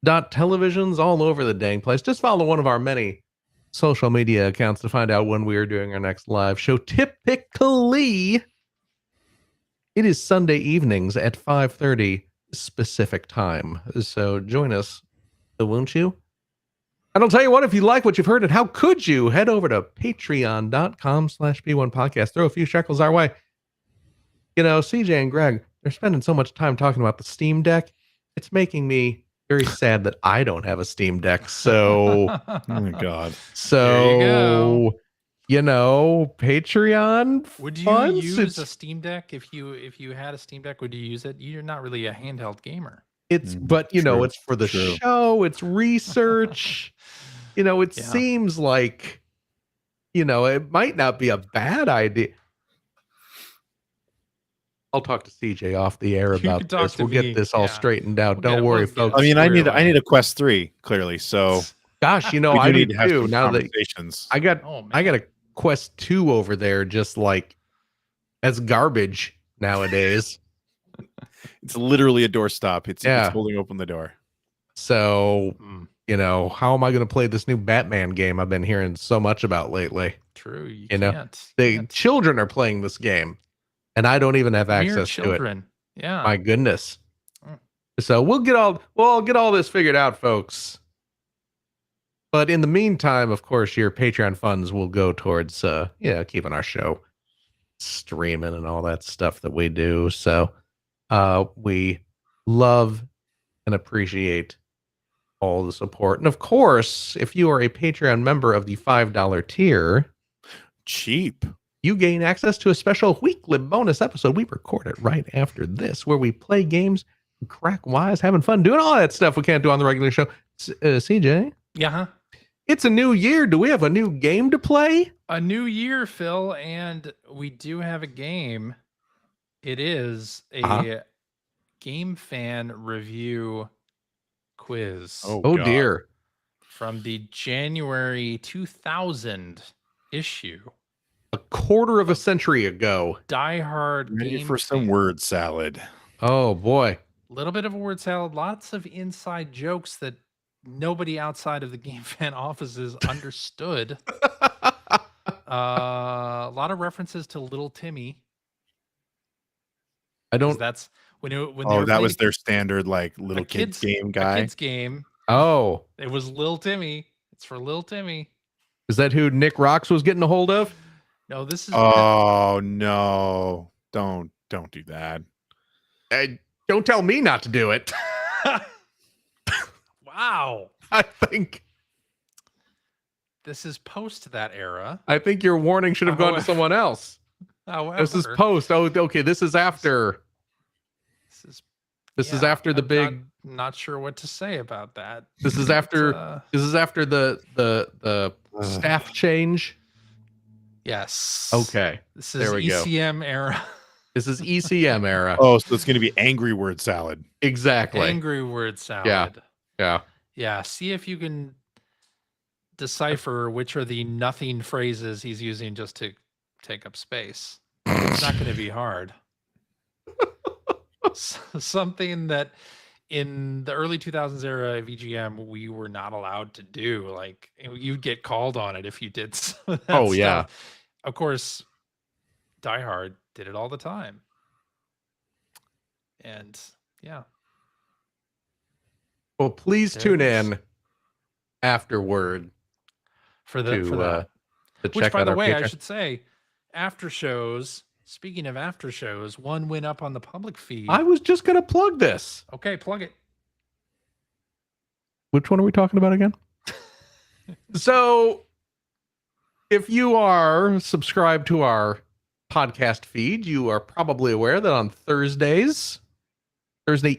televisions, all over the dang place. Just follow one of our many social media accounts to find out when we are doing our next live show. Typically, it is Sunday evenings at 5:30 specific time. So join us, won't you? And I'll tell you what, if you like what you've heard, and how could you, head over to patreon.com/P1 Podcast. Throw a few shekels our way. You know, CJ and Greg, they're spending so much time talking about the Steam Deck. It's making me very sad that I don't have a Steam Deck. So, oh my God. So, you know, Patreon. Would you funds, use a Steam Deck if you had a Steam Deck? Would you use it? You're not really a handheld gamer. It's, but you know, it's for the show. It's research. You know, it seems like, you know, it might not be a bad idea. I'll talk to CJ off the air You can about talk this. to We'll me, get this all yeah. straightened out. We'll Don't get- worry, we'll get folks. I mean, I squared need away. a Quest 3 clearly. So Gosh, we I do do need to have too. some Now that conversations. I got Oh, I got man. a Quest 2 over there, just like as garbage nowadays. It's literally a doorstop. It's Yeah. holding open the door. So, Mm, how am I going to play this new Batman game I've been hearing so much about lately? true. You You know, can't. The can't. children are playing this game, and I don't even have Mere access to it. children. Yeah. My goodness. Mm. So we'll get all this figured out, folks. But in the meantime, of course, your Patreon funds will go towards keeping our show streaming and all that stuff that we do. So we love and appreciate all the support. And of course, if you are a Patreon member of the $5 tier, Cheap. you gain access to a special weekly bonus episode. We record it right after this, where we play games, crack wise, having fun, doing all that stuff we can't do on the regular show. CJ? Yeah. Huh? It's a new year. Do we have a new game to play? A new year, Phil, and we do have a game. It is a game fan review quiz Oh, Oh God. dear. from the January 2000 issue. A quarter of a century ago. Die Hard Ready game for some fan. word salad. Oh boy. Little bit of a word salad, lots of inside jokes that nobody outside of the game fan offices understood. A lot of references to Little Timmy. I 'cause don't. That's when they Oh, were that was playing their standard like little kids game a guy. kids game. Oh, It was Lil Timmy. It's for Lil Timmy. is that who Nick Rocks was getting a hold of? No, this is Oh no. Don't do that. Don't tell me not to do it. wow. I think This is post that era. your warning should have gone to However- someone else. However, This is post. Oh, okay. This is after. This is yeah, after the I'm big. Not sure what to say about that. This is But, after. This is after the staff change. yes. Okay. This is there we go. ECM era. This is ECM era. Oh, so it's going to be angry word salad. Exactly. Angry word salad. Yeah. Yeah. See if you can decipher which are the nothing phrases he's using just to take up space. It's not going to be hard. Something that in the early 2000s era of EGM we were not allowed to do. Like you'd get called on it if you did some of that Oh, yeah. stuff. Of course, Die Hard did it all the time. And yeah. Well, please There tune it is. in afterward For to that. to Which, check by out the our way, I Patreon. should say, after shows. Speaking of after shows, one went up on the public feed. I was just gonna plug this. Okay, plug it. Which one are we talking about again? So, if you are subscribed to our podcast feed, you are probably aware that on Thursday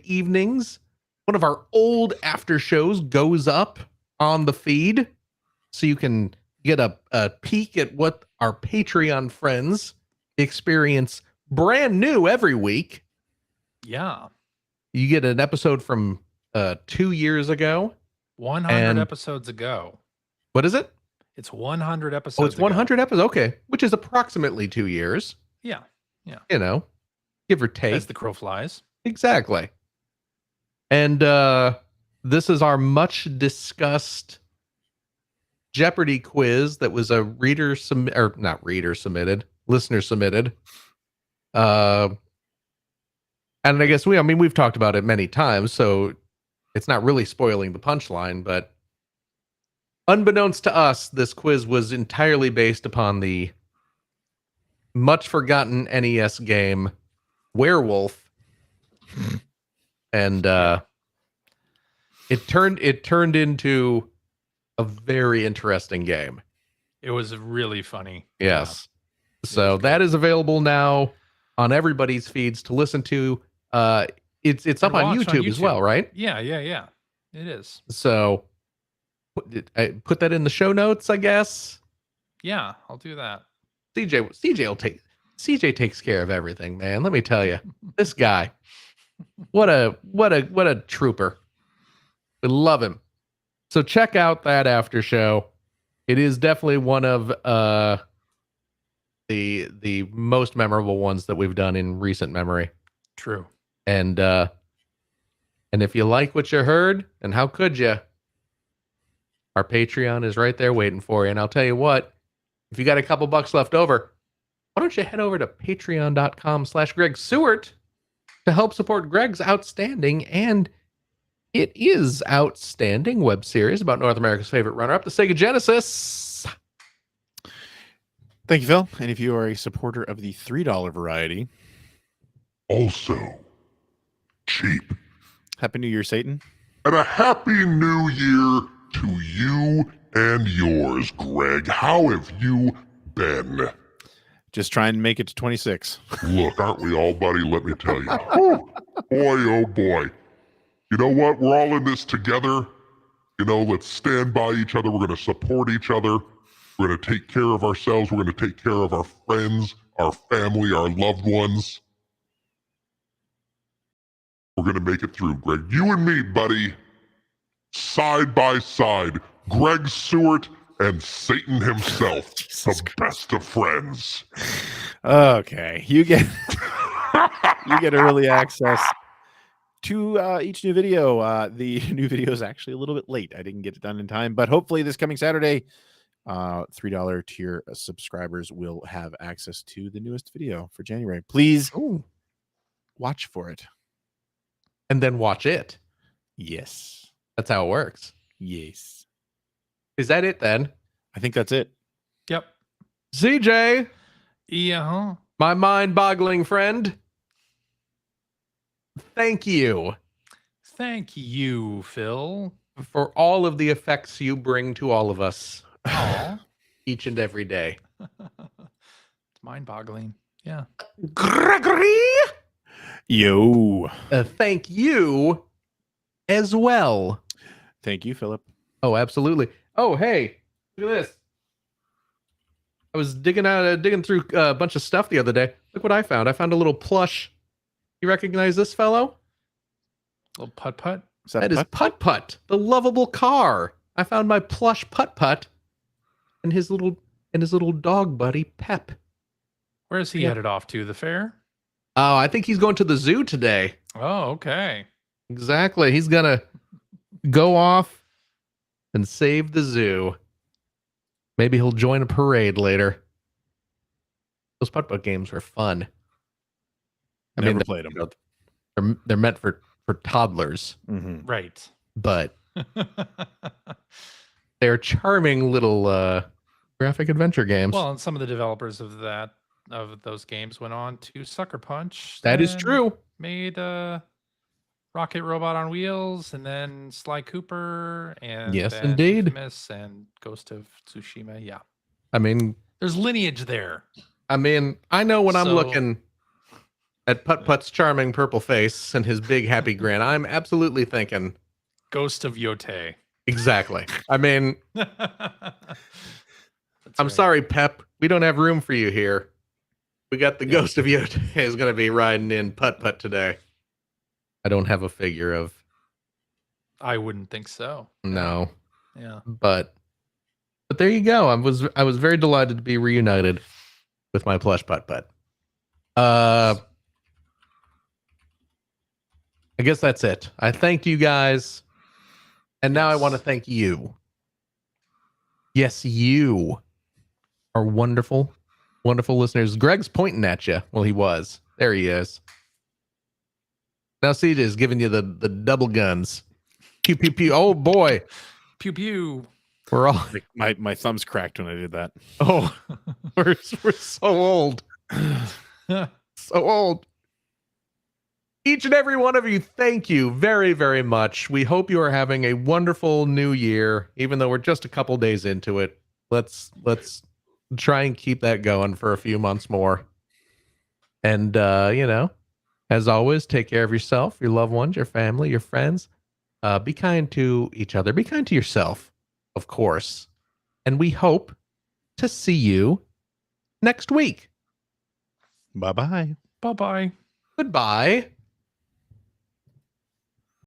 evenings, one of our old after shows goes up on the feed, so you can get a peek at what our Patreon friends experience brand new every week. Yeah. You get an episode from 2 years ago. 100 And- episodes ago. What is it? It's 100 episodes Oh, it's ago. 100 episodes. Okay, which is approximately 2 years. Yeah. Give or take. As the crow flies. Exactly. And this is our much discussed Jeopardy quiz that was a listener submitted. And I guess we've talked about it many times, so it's not really spoiling the punchline, but unbeknownst to us, this quiz was entirely based upon the much forgotten NES game Werewolf. And it turned into a very interesting game. It was really funny. Yes. So that is available now on everybody's feeds to listen to. It's up And on watch YouTube as well, right? Yeah. It is. So I put that in the show notes, I guess. Yeah, I'll do that. CJ CJ takes care of everything, man. Let me tell you, this guy, what a trooper. We love him. So check out that after show. It is definitely one of the most memorable ones that we've done in recent memory. True. And if you like what you heard, and how could you? Our Patreon is right there waiting for you. And I'll tell you what, if you got a couple bucks left over, why don't you head over to patreon.com/Greg Seward to help support Greg's outstanding, and it is outstanding, web series about North America's favorite runner-up, the Sega Genesis. Thank you, Phil. And if you are a supporter of the $3 variety, Also cheap. Happy New Year, Satan. And a happy new year to you and yours, Greg. How have you been? Just try and make it to 26. Look, aren't we all, buddy? Let me tell you. Whew. Boy, oh boy. You know what? We're all in this together. You know, let's stand by each other. We're going to support each other. We're going to take care of ourselves. We're going to take care of our friends, our family, our loved ones. We're going to make it through, Greg. You and me, buddy. Side by side. Greg Seward and Satan himself. The best of friends. Okay. You get early access to each new video. The new video is actually a little bit late. I didn't get it done in time, but hopefully this coming Saturday, $3 tier subscribers will have access to the newest video for January. Please watch for it. And then watch it. Yes. That's how it works. Yes. Is that it then? I think that's it. Yep. CJ, Yeah. my mind-boggling friend, thank you Thank you, Phil. for all of the effects you bring to all of us Aw. each and every day. It's mind-boggling. Yeah. Gregory, Yo. thank you as well. Thank you, Philip. Oh, absolutely. Oh, hey, look at this. I was digging through a bunch of stuff the other day. Look what I found. I found a little plush. You recognize this fellow? Little putt-putt. That is Putt Putt, the lovable car. I found my plush Putt Putt and his little dog buddy Pep. Where is he Yep. headed off to? The fair? Oh, I think he's going to the zoo today. Oh, okay. Exactly. He's gonna go off and save the zoo. Maybe he'll join a parade later. Those Putt Putt games were fun. Never played them. They're meant for toddlers, Mm-hmm. Right. but they're charming little graphic adventure games. Well, and some of the developers of those games went on to Sucker Punch. That is then true. Made Rocket Robot on Wheels, and then Sly Cooper, and Yes, then indeed. Infamous and Ghost of Tsushima. Yeah, I mean, there's lineage there. I know when I'm So- looking at Putt Putt's charming purple face and his big happy grin, I'm absolutely thinking Ghost of Yote. exactly. I mean, That's I'm right. sorry, Pep. We don't have room for you here. We got the Ghost of Yote is going to be riding in Putt Putt today. I don't have a figure of I wouldn't think so. no, Yeah. but there you go. I was very delighted to be reunited with my plush Putt Putt. I guess that's it. I thank you guys. And now I want to thank you. Yes, you are wonderful, wonderful listeners. Greg's pointing at you. Well, he was. There he is. Now CJ is giving you the double guns. Pew, pew, pew. Oh, boy. Pew pew. We're all... My thumbs cracked when I did that. Oh, we're so old. So old. Each and every one of you, thank you very, very much. We hope you are having a wonderful new year, even though we're just a couple days into it. Let's try and keep that going for a few months more. And, as always, take care of yourself, your loved ones, your family, your friends. Be kind to each other. Be kind to yourself, of course. And we hope to see you next week. Bye-bye. Bye-bye. Goodbye.